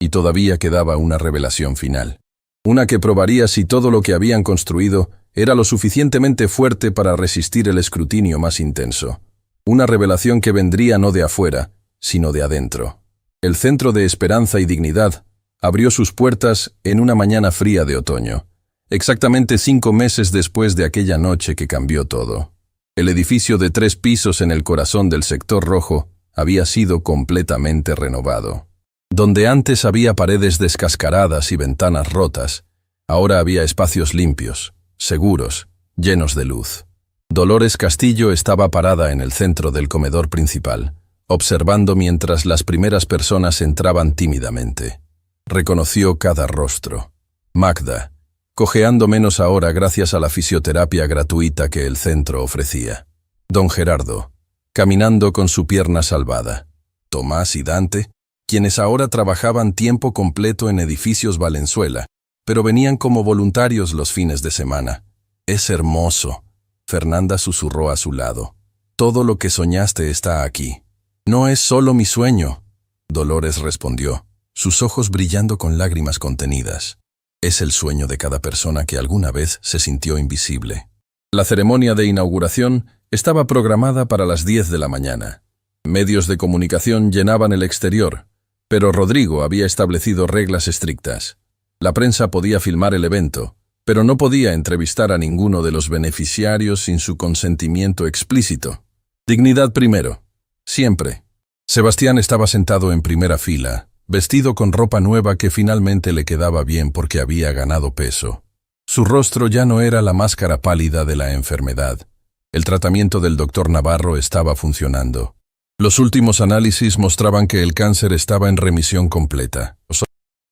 Speaker 1: y todavía quedaba una revelación final. Una que probaría si todo lo que habían construido era lo suficientemente fuerte para resistir el escrutinio más intenso. Una revelación que vendría no de afuera, sino de adentro. El Centro de Esperanza y Dignidad abrió sus puertas en una mañana fría de otoño, exactamente 5 meses después de aquella noche que cambió todo. El edificio de 3 pisos en el corazón del sector rojo había sido completamente renovado. Donde antes había paredes descascaradas y ventanas rotas, ahora había espacios limpios, seguros, llenos de luz. Dolores Castillo estaba parada en el centro del comedor principal, observando mientras las primeras personas entraban tímidamente. Reconoció cada rostro. Magda, cojeando menos ahora gracias a la fisioterapia gratuita que el centro ofrecía. Don Gerardo, caminando con su pierna salvada. Tomás y Dante, quienes ahora trabajaban tiempo completo en edificios Valenzuela, pero venían como voluntarios los fines de semana. «Es hermoso», Fernanda susurró a su lado. «Todo lo que soñaste está aquí». «No es solo mi sueño», Dolores respondió, sus ojos brillando con lágrimas contenidas. «Es el sueño de cada persona que alguna vez se sintió invisible». La ceremonia de inauguración estaba programada para las 10 de la mañana. Medios de comunicación llenaban el exterior, pero Rodrigo había establecido reglas estrictas. La prensa podía filmar el evento, pero no podía entrevistar a ninguno de los beneficiarios sin su consentimiento explícito. Dignidad primero. Siempre. Sebastián estaba sentado en primera fila, vestido con ropa nueva que finalmente le quedaba bien porque había ganado peso. Su rostro ya no era la máscara pálida de la enfermedad. El tratamiento del doctor Navarro estaba funcionando. Los últimos análisis mostraban que el cáncer estaba en remisión completa.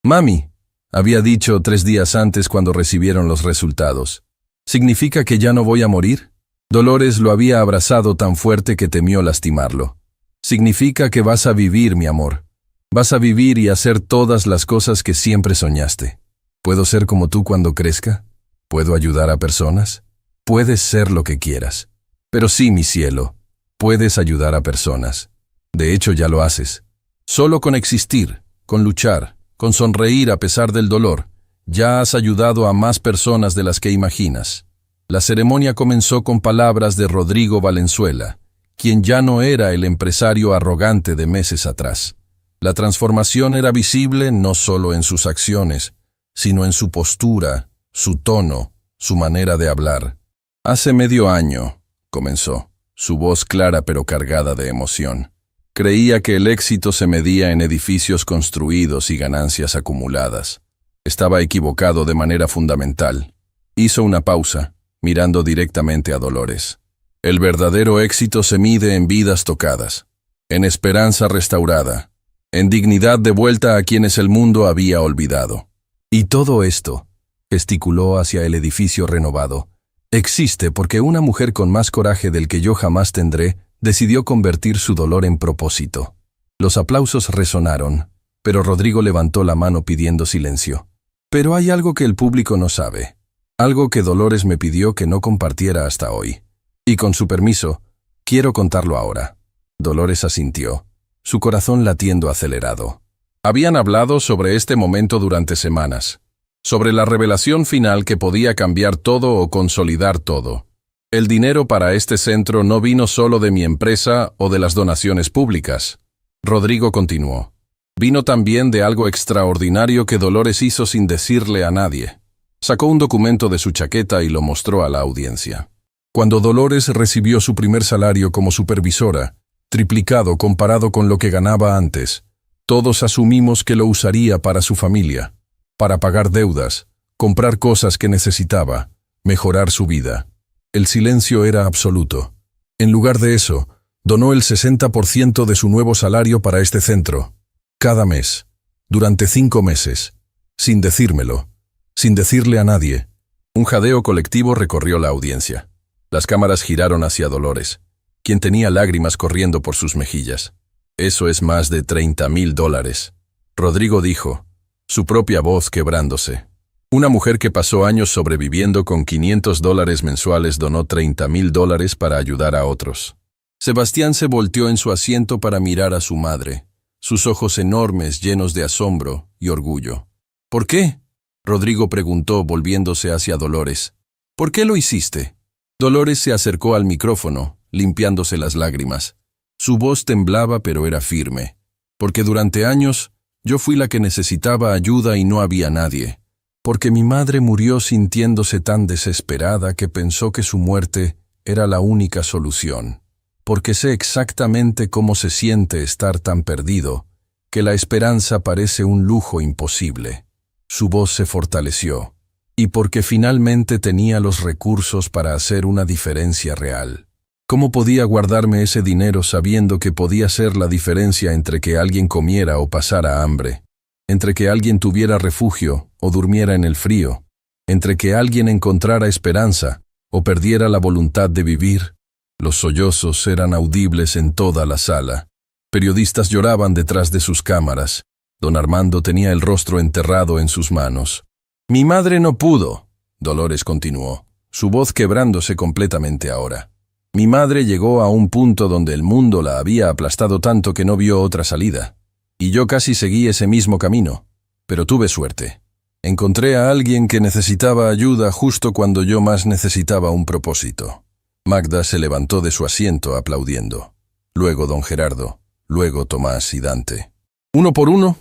Speaker 1: «Mami», había dicho 3 días antes cuando recibieron los resultados. «¿Significa que ya no voy a morir?» Dolores lo había abrazado tan fuerte que temió lastimarlo. «Significa que vas a vivir, mi amor. Vas a vivir y hacer todas las cosas que siempre soñaste. ¿Puedo ser como tú cuando crezca? ¿Puedo ayudar a personas? Puedes ser lo que quieras. Pero sí, mi cielo, puedes ayudar a personas. De hecho, ya lo haces. Solo con existir, con luchar, con sonreír a pesar del dolor, ya has ayudado a más personas de las que imaginas». La ceremonia comenzó con palabras de Rodrigo Valenzuela, quien ya no era el empresario arrogante de meses atrás. La transformación era visible no solo en sus acciones, sino en su postura, su tono, su manera de hablar. «Hace medio año», comenzó, su voz clara pero cargada de emoción. «Creía que el éxito se medía en edificios construidos y ganancias acumuladas. Estaba equivocado de manera fundamental». Hizo una pausa, mirando directamente a Dolores. «El verdadero éxito se mide en vidas tocadas, en esperanza restaurada, en dignidad devuelta a quienes el mundo había olvidado. Y todo esto», gesticuló hacia el edificio renovado, «existe porque una mujer con más coraje del que yo jamás tendré decidió convertir su dolor en propósito». Los aplausos resonaron, pero Rodrigo levantó la mano pidiendo silencio. «Pero hay algo que el público no sabe. Algo que Dolores me pidió que no compartiera hasta hoy. Y con su permiso, quiero contarlo ahora». Dolores asintió, su corazón latiendo acelerado. Habían hablado sobre este momento durante semanas, sobre la revelación final que podía cambiar todo o consolidar todo. «El dinero para este centro no vino solo de mi empresa o de las donaciones públicas», Rodrigo continuó. «Vino también de algo extraordinario que Dolores hizo sin decirle a nadie». Sacó un documento de su chaqueta y lo mostró a la audiencia. Cuando Dolores recibió su primer salario como supervisora, triplicado comparado con lo que ganaba antes, todos asumimos que lo usaría para su familia, para pagar deudas, comprar cosas que necesitaba, mejorar su vida. El silencio era absoluto. En lugar de eso, donó el 60% de su nuevo salario para este centro, cada mes, durante 5 meses, sin decírmelo, sin decirle a nadie. Un jadeo colectivo recorrió la audiencia. Las cámaras giraron hacia Dolores, quien tenía lágrimas corriendo por sus mejillas. «Eso es más de $30,000», Rodrigo dijo, su propia voz quebrándose. Una mujer que pasó años sobreviviendo con $500 mensuales donó $30,000 para ayudar a otros. Sebastián se volteó en su asiento para mirar a su madre, sus ojos enormes llenos de asombro y orgullo. «¿Por qué?», Rodrigo preguntó volviéndose hacia Dolores. «¿Por qué lo hiciste?». Dolores se acercó al micrófono, limpiándose las lágrimas. Su voz temblaba pero era firme. «Porque durante años yo fui la que necesitaba ayuda y no había nadie. Porque mi madre murió sintiéndose tan desesperada que pensó que su muerte era la única solución. Porque sé exactamente cómo se siente estar tan perdido, que la esperanza parece un lujo imposible». Su voz se fortaleció. «Y porque finalmente tenía los recursos para hacer una diferencia real. ¿Cómo podía guardarme ese dinero sabiendo que podía ser la diferencia entre que alguien comiera o pasara hambre? Entre que alguien tuviera refugio o durmiera en el frío? Entre que alguien encontrara esperanza o perdiera la voluntad de vivir?» Los sollozos eran audibles en toda la sala. Periodistas lloraban detrás de sus cámaras. Don Armando tenía el rostro enterrado en sus manos. «Mi madre no pudo», Dolores continuó, su voz quebrándose completamente ahora. «Mi madre llegó a un punto donde el mundo la había aplastado tanto que no vio otra salida. Y yo casi seguí ese mismo camino. Pero tuve suerte. Encontré a alguien que necesitaba ayuda justo cuando yo más necesitaba un propósito». Magda se levantó de su asiento aplaudiendo. Luego don Gerardo, luego Tomás y Dante. Uno por uno,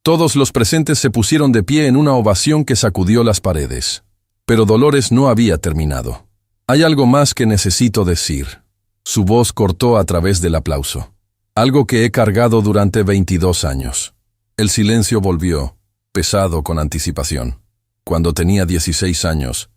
Speaker 1: Todos los presentes se pusieron de pie en una ovación que sacudió las paredes. Pero Dolores no había terminado. «Hay algo más que necesito decir». Su voz cortó a través del aplauso. «Algo que he cargado durante 22 años». El silencio volvió, pesado con anticipación. Cuando tenía 16 años,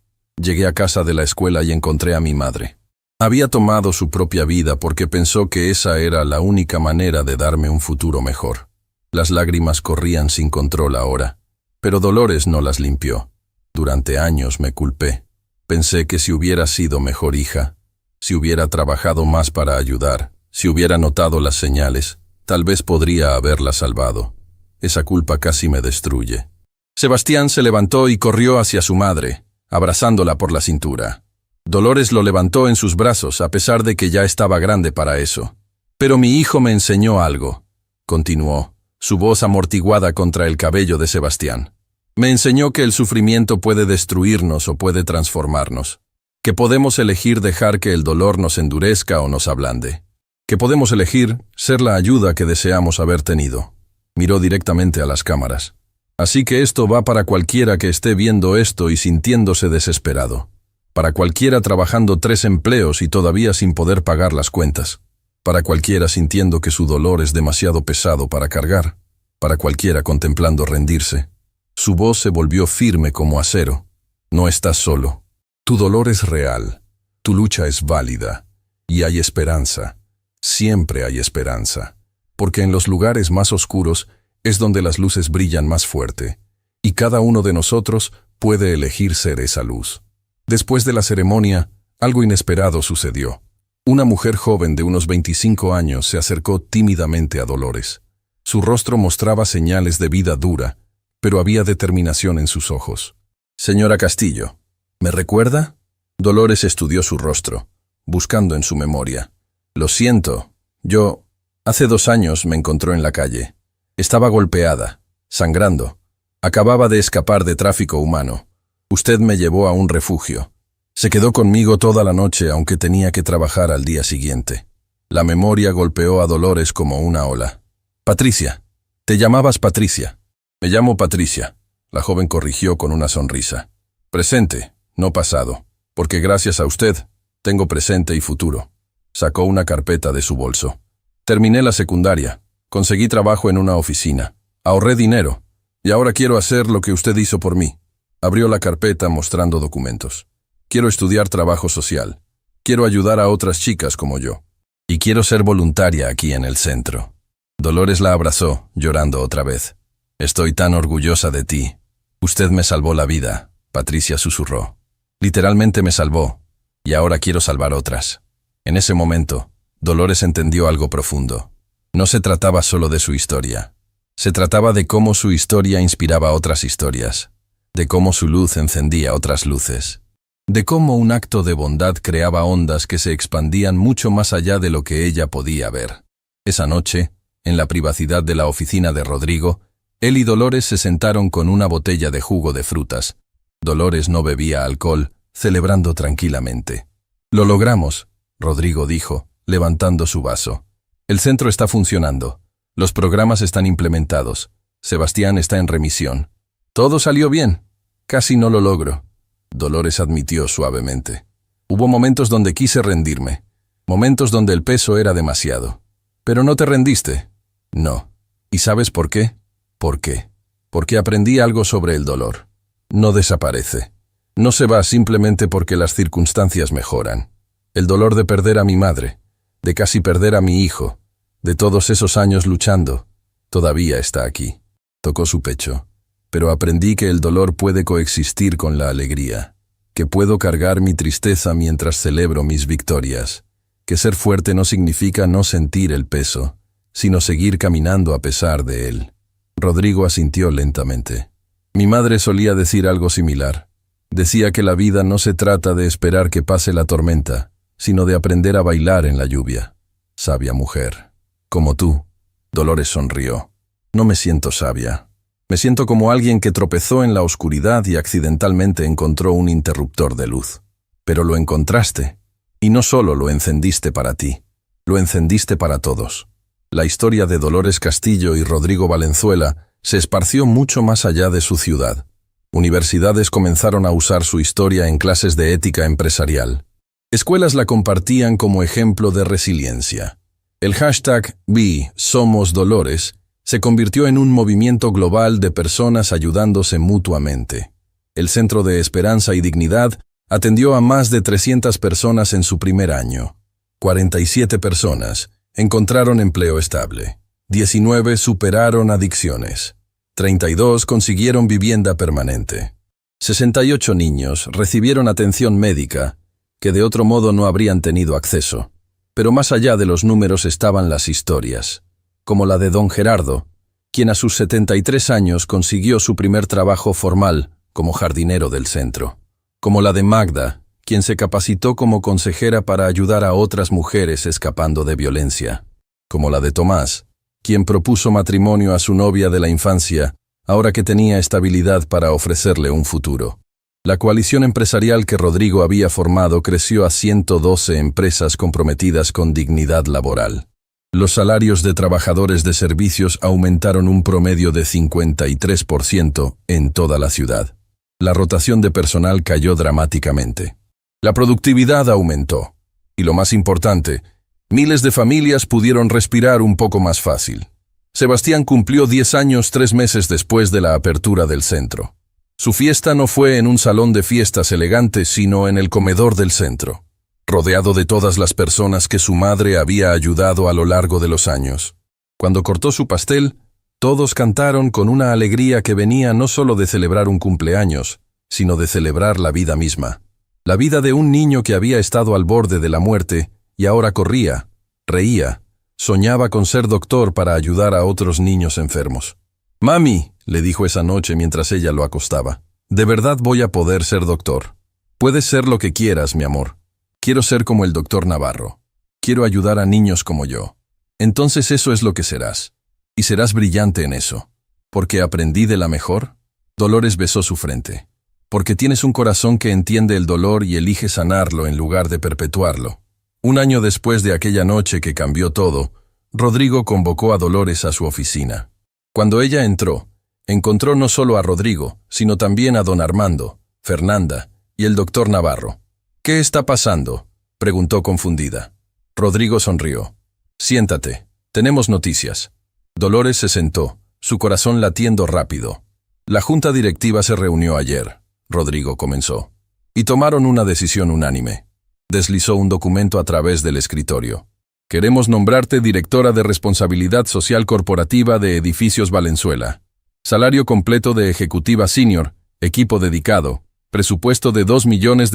Speaker 1: llegué a casa de la escuela y encontré a mi madre. Había tomado su propia vida porque pensó que esa era la única manera de darme un futuro mejor. Las lágrimas corrían sin control ahora, pero Dolores no las limpió. Durante años me culpé. Pensé que si hubiera sido mejor hija, si hubiera trabajado más para ayudar, si hubiera notado las señales, tal vez podría haberla salvado. Esa culpa casi me destruye. Sebastián se levantó y corrió hacia su madre, abrazándola por la cintura. Dolores lo levantó en sus brazos a pesar de que ya estaba grande para eso. «Pero mi hijo me enseñó algo», continuó, su voz amortiguada contra el cabello de Sebastián. «Me enseñó que el sufrimiento puede destruirnos o puede transformarnos, que podemos elegir dejar que el dolor nos endurezca o nos ablande, que podemos elegir ser la ayuda que deseamos haber tenido». Miró directamente a las cámaras. «Así que esto va para cualquiera que esté viendo esto y sintiéndose desesperado. Para cualquiera trabajando 3 empleos y todavía sin poder pagar las cuentas. Para cualquiera sintiendo que su dolor es demasiado pesado para cargar. Para cualquiera contemplando rendirse». Su voz se volvió firme como acero. «No estás solo. Tu dolor es real. Tu lucha es válida. Y hay esperanza. Siempre hay esperanza. Porque en los lugares más oscuros es donde las luces brillan más fuerte. Y cada uno de nosotros puede elegir ser esa luz». Después de la ceremonia, algo inesperado sucedió. Una mujer joven de unos 25 años se acercó tímidamente a Dolores. Su rostro mostraba señales de vida dura, pero había determinación en sus ojos. «Señora Castillo, ¿me recuerda?» Dolores estudió su rostro, buscando en su memoria. «Lo siento, yo... Hace 2 años me encontró en la calle. Estaba golpeada, sangrando. Acababa de escapar de tráfico humano. Usted me llevó a un refugio. Se quedó conmigo toda la noche aunque tenía que trabajar al día siguiente». La memoria golpeó a Dolores como una ola. «Patricia, te llamabas Patricia». «Me llamo Patricia», la joven corrigió con una sonrisa. «Presente, no pasado, porque gracias a usted tengo presente y futuro». Sacó una carpeta de su bolso. «Terminé la secundaria, conseguí trabajo en una oficina, ahorré dinero, y ahora quiero hacer lo que usted hizo por mí». Abrió la carpeta mostrando documentos. «Quiero estudiar trabajo social. Quiero ayudar a otras chicas como yo. Y quiero ser voluntaria aquí en el centro». Dolores la abrazó, llorando otra vez. «Estoy tan orgullosa de ti. Usted me salvó la vida», Patricia susurró. «Literalmente me salvó, y ahora quiero salvar otras». En ese momento, Dolores entendió algo profundo. No se trataba solo de su historia. Se trataba de cómo su historia inspiraba otras historias, de cómo su luz encendía otras luces, de cómo un acto de bondad creaba ondas que se expandían mucho más allá de lo que ella podía ver. Esa noche, en la privacidad de la oficina de Rodrigo, él y Dolores se sentaron con una botella de jugo de frutas. Dolores no bebía alcohol, celebrando tranquilamente. «Lo logramos», Rodrigo dijo, levantando su vaso. «El centro está funcionando. Los programas están implementados. Sebastián está en remisión. Todo salió bien. Casi no lo logro», Dolores admitió suavemente. «Hubo momentos donde quise rendirme. Momentos donde el peso era demasiado. Pero no te rendiste». «No. ¿Y sabes por qué?» «¿Por qué?» «Porque aprendí algo sobre el dolor. No desaparece. No se va simplemente porque las circunstancias mejoran. El dolor de perder a mi madre, de casi perder a mi hijo, de todos esos años luchando, todavía está aquí». Tocó su pecho. «Pero aprendí que el dolor puede coexistir con la alegría, que puedo cargar mi tristeza mientras celebro mis victorias, que ser fuerte no significa no sentir el peso, sino seguir caminando a pesar de él». Rodrigo asintió lentamente. «Mi madre solía decir algo similar. Decía que la vida no se trata de esperar que pase la tormenta, sino de aprender a bailar en la lluvia». «Sabia mujer. Como tú». Dolores sonrió. «No me siento sabia. Me siento como alguien que tropezó en la oscuridad y accidentalmente encontró un interruptor de luz. Pero lo encontraste, y no solo lo encendiste para ti, lo encendiste para todos». La historia de Dolores Castillo y Rodrigo Valenzuela se esparció mucho más allá de su ciudad. Universidades comenzaron a usar su historia en clases de ética empresarial. Escuelas la compartían como ejemplo de resiliencia. El hashtag #BeSomosDolores se convirtió en un movimiento global de personas ayudándose mutuamente. El Centro de Esperanza y Dignidad atendió a más de 300 personas en su primer año. 47 personas encontraron empleo estable. 19 superaron adicciones. 32 consiguieron vivienda permanente. 68 niños recibieron atención médica que de otro modo no habrían tenido acceso. Pero más allá de los números estaban las historias, como la de don Gerardo, quien a sus 73 años consiguió su primer trabajo formal como jardinero del centro. Como la de Magda, quien se capacitó como consejera para ayudar a otras mujeres escapando de violencia. Como la de Tomás, quien propuso matrimonio a su novia de la infancia, ahora que tenía estabilidad para ofrecerle un futuro. La coalición empresarial que Rodrigo había formado creció a 112 empresas comprometidas con dignidad laboral. Los salarios de trabajadores de servicios aumentaron un promedio de 53% en toda la ciudad. La rotación de personal cayó dramáticamente. La productividad aumentó. Y lo más importante, miles de familias pudieron respirar un poco más fácil. Sebastián cumplió 10 años 3 meses después de la apertura del centro. Su fiesta no fue en un salón de fiestas elegante, sino en el comedor del centro, rodeado de todas las personas que su madre había ayudado a lo largo de los años. Cuando cortó su pastel, todos cantaron con una alegría que venía no solo de celebrar un cumpleaños, sino de celebrar la vida misma. La vida de un niño que había estado al borde de la muerte y ahora corría, reía, soñaba con ser doctor para ayudar a otros niños enfermos. «Mami», le dijo esa noche mientras ella lo acostaba, «de verdad voy a poder ser doctor. Puedes ser lo que quieras, mi amor. Quiero ser como el doctor Navarro. Quiero ayudar a niños como yo. Entonces eso es lo que serás. Y serás brillante en eso. Porque aprendí de la mejor». Dolores besó su frente. «Porque tienes un corazón que entiende el dolor y elige sanarlo en lugar de perpetuarlo». Un año después de aquella noche que cambió todo, Rodrigo convocó a Dolores a su oficina. Cuando ella entró, encontró no solo a Rodrigo, sino también a don Armando, Fernanda y el doctor Navarro. «¿Qué está pasando?», preguntó confundida. Rodrigo sonrió. «Siéntate, tenemos noticias». Dolores se sentó, su corazón latiendo rápido. «La junta directiva se reunió ayer», Rodrigo comenzó, «y tomaron una decisión unánime». Deslizó un documento a través del escritorio. «Queremos nombrarte directora de Responsabilidad Social Corporativa de Edificios Valenzuela. Salario completo de ejecutiva senior, equipo dedicado, presupuesto de $2 millones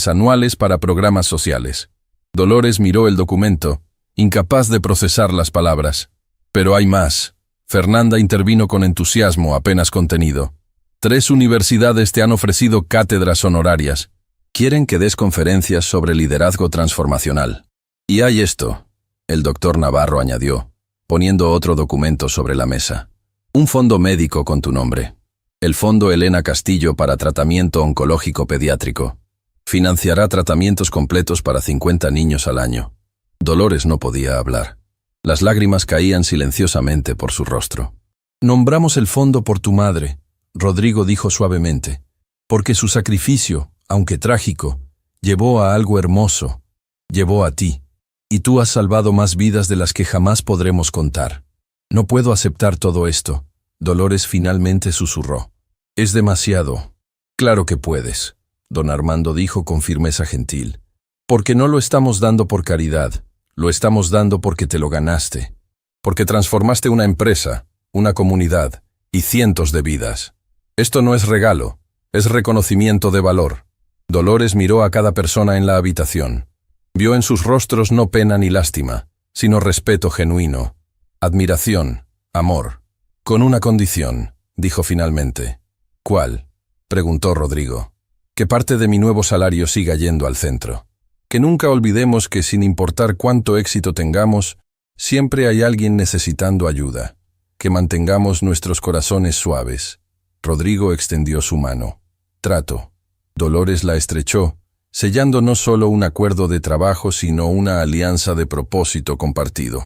Speaker 1: anuales para programas sociales». Dolores miró el documento, incapaz de procesar las palabras. «Pero hay más». Fernanda intervino con entusiasmo apenas contenido. «3 universidades te han ofrecido cátedras honorarias. Quieren que des conferencias sobre liderazgo transformacional. Y hay esto», el doctor Navarro añadió, poniendo otro documento sobre la mesa. «Un fondo médico con tu nombre. El Fondo Elena Castillo para Tratamiento Oncológico Pediátrico. Financiará tratamientos completos para 50 niños al año». Dolores no podía hablar. Las lágrimas caían silenciosamente por su rostro. «Nombramos el fondo por tu madre», Rodrigo dijo suavemente, «porque su sacrificio, aunque trágico, llevó a algo hermoso, llevó a ti. Y tú has salvado más vidas de las que jamás podremos contar. No puedo aceptar todo esto», Dolores finalmente susurró. «Es demasiado». «Claro que puedes», don Armando dijo con firmeza gentil. «Porque no lo estamos dando por caridad, lo estamos dando porque te lo ganaste. Porque transformaste una empresa, una comunidad y cientos de vidas. Esto no es regalo, es reconocimiento de valor». Dolores miró a cada persona en la habitación. Vio en sus rostros no pena ni lástima, sino respeto genuino, admiración, amor. «Con una condición», dijo finalmente. «¿Cuál?», preguntó Rodrigo. «Que parte de mi nuevo salario siga yendo al centro. Que nunca olvidemos que sin importar cuánto éxito tengamos, siempre hay alguien necesitando ayuda. Que mantengamos nuestros corazones suaves». Rodrigo extendió su mano. «Trato». Dolores la estrechó, sellando no solo un acuerdo de trabajo, sino una alianza de propósito compartido.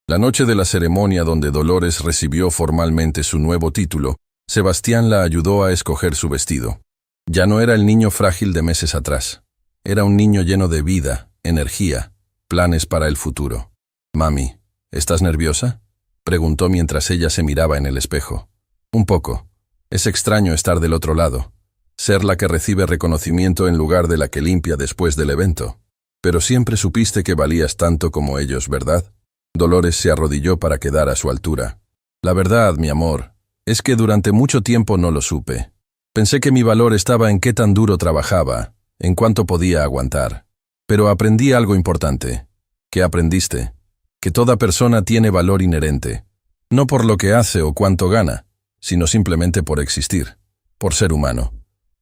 Speaker 1: La noche de la ceremonia donde Dolores recibió formalmente su nuevo título, Sebastián la ayudó a escoger su vestido. Ya no era el niño frágil de meses atrás. Era un niño lleno de vida, energía, planes para el futuro. «Mami, ¿estás nerviosa?», preguntó mientras ella se miraba en el espejo. «Un poco. Es extraño estar del otro lado. Ser la que recibe reconocimiento en lugar de la que limpia después del evento. Pero siempre supiste que valías tanto como ellos, ¿verdad?». Dolores se arrodilló para quedar a su altura. «La verdad, mi amor, es que durante mucho tiempo no lo supe. Pensé que mi valor estaba en qué tan duro trabajaba, en cuánto podía aguantar. Pero aprendí algo importante». «¿Qué aprendiste?». «Que toda persona tiene valor inherente. No por lo que hace o cuánto gana, sino simplemente por existir, por ser humano,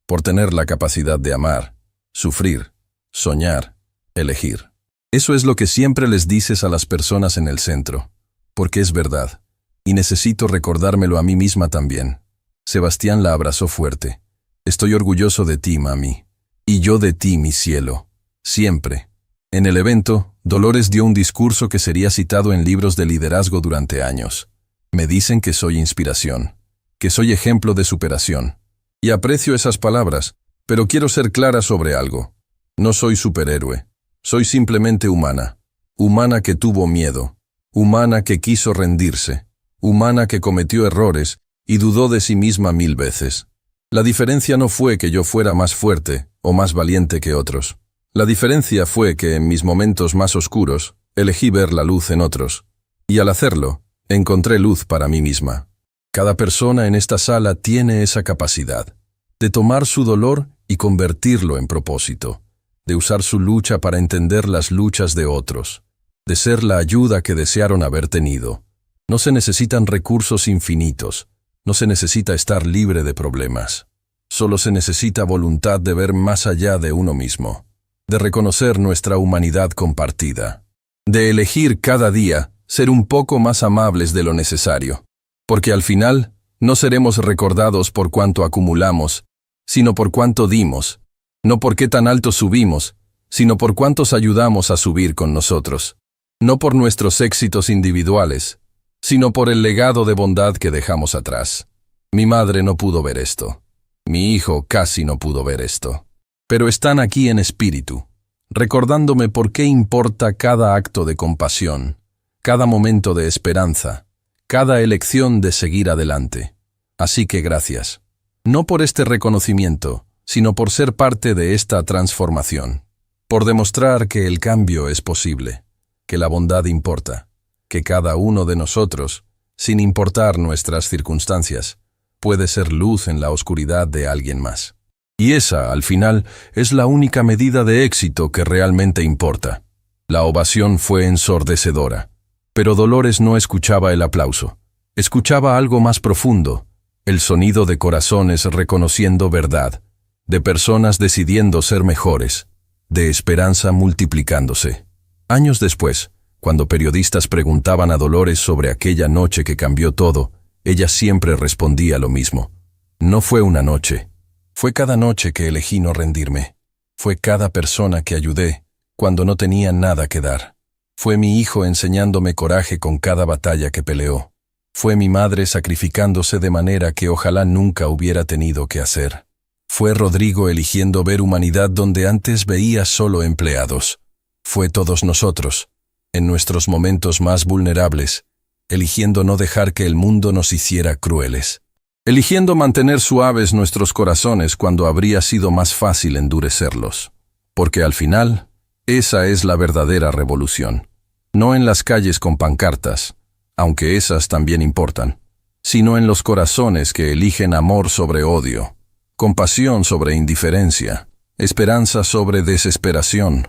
Speaker 1: por tener la capacidad de amar, sufrir, soñar, elegir». Eso es lo que siempre les dices a las personas en el centro, porque es verdad, y necesito recordármelo a mí misma también. Sebastián la abrazó fuerte. «Estoy orgulloso de ti, mami. Y yo de ti, mi cielo. Siempre». En el evento, Dolores dio un discurso que sería citado en libros de liderazgo durante años. «Me dicen que soy inspiración, que soy ejemplo de superación. Y aprecio esas palabras, pero quiero ser clara sobre algo. No soy superhéroe. Soy simplemente humana. Humana que tuvo miedo. Humana que quiso rendirse. Humana que cometió errores y dudó de sí misma 1000 veces. La diferencia no fue que yo fuera más fuerte o más valiente que otros. La diferencia fue que en mis momentos más oscuros elegí ver la luz en otros. Y al hacerlo, encontré luz para mí misma». Cada persona en esta sala tiene esa capacidad de tomar su dolor y convertirlo en propósito, de usar su lucha para entender las luchas de otros, de ser la ayuda que desearon haber tenido. No se necesitan recursos infinitos, no se necesita estar libre de problemas. Solo se necesita voluntad de ver más allá de uno mismo, de reconocer nuestra humanidad compartida, de elegir cada día ser un poco más amables de lo necesario. Porque al final, no seremos recordados por cuánto acumulamos, sino por cuánto dimos, no por qué tan alto subimos, sino por cuántos ayudamos a subir con nosotros, no por nuestros éxitos individuales, sino por el legado de bondad que dejamos atrás. Mi madre no pudo ver esto. Mi hijo casi no pudo ver esto. Pero están aquí en espíritu, recordándome por qué importa cada acto de compasión, cada momento de esperanza, cada elección de seguir adelante. Así que gracias. No por este reconocimiento, sino por ser parte de esta transformación. Por demostrar que el cambio es posible, que la bondad importa, que cada uno de nosotros, sin importar nuestras circunstancias, puede ser luz en la oscuridad de alguien más. Y esa, al final, es la única medida de éxito que realmente importa. La ovación fue ensordecedora. Pero Dolores no escuchaba el aplauso. Escuchaba algo más profundo, el sonido de corazones reconociendo verdad, de personas decidiendo ser mejores, de esperanza multiplicándose. Años después, cuando periodistas preguntaban a Dolores sobre aquella noche que cambió todo, ella siempre respondía lo mismo. No fue una noche. Fue cada noche que elegí no rendirme. Fue cada persona que ayudé cuando no tenía nada que dar. Fue mi hijo enseñándome coraje con cada batalla que peleó. Fue mi madre sacrificándose de manera que ojalá nunca hubiera tenido que hacer. Fue Rodrigo eligiendo ver humanidad donde antes veía solo empleados. Fue todos nosotros, en nuestros momentos más vulnerables, eligiendo no dejar que el mundo nos hiciera crueles. Eligiendo mantener suaves nuestros corazones cuando habría sido más fácil endurecerlos. Porque al final, esa es la verdadera revolución. No en las calles con pancartas, aunque esas también importan, sino en los corazones que eligen amor sobre odio, compasión sobre indiferencia, esperanza sobre desesperación,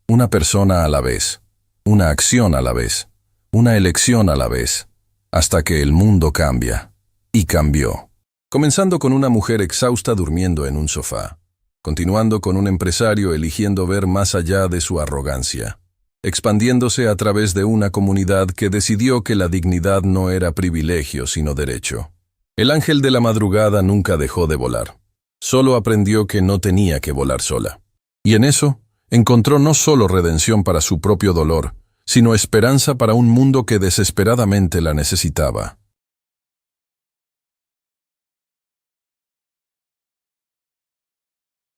Speaker 1: una persona a la vez, una acción a la vez, una elección a la vez, hasta que el mundo cambia. Y cambió. Comenzando con una mujer exhausta durmiendo en un sofá, continuando con un empresario eligiendo ver más allá de su arrogancia, expandiéndose a través de una comunidad que decidió que la dignidad no era privilegio sino derecho. El ángel de la madrugada nunca dejó de volar. Solo aprendió que no tenía que volar sola. Y en eso, encontró no solo redención para su propio dolor, sino esperanza para un mundo que desesperadamente la necesitaba.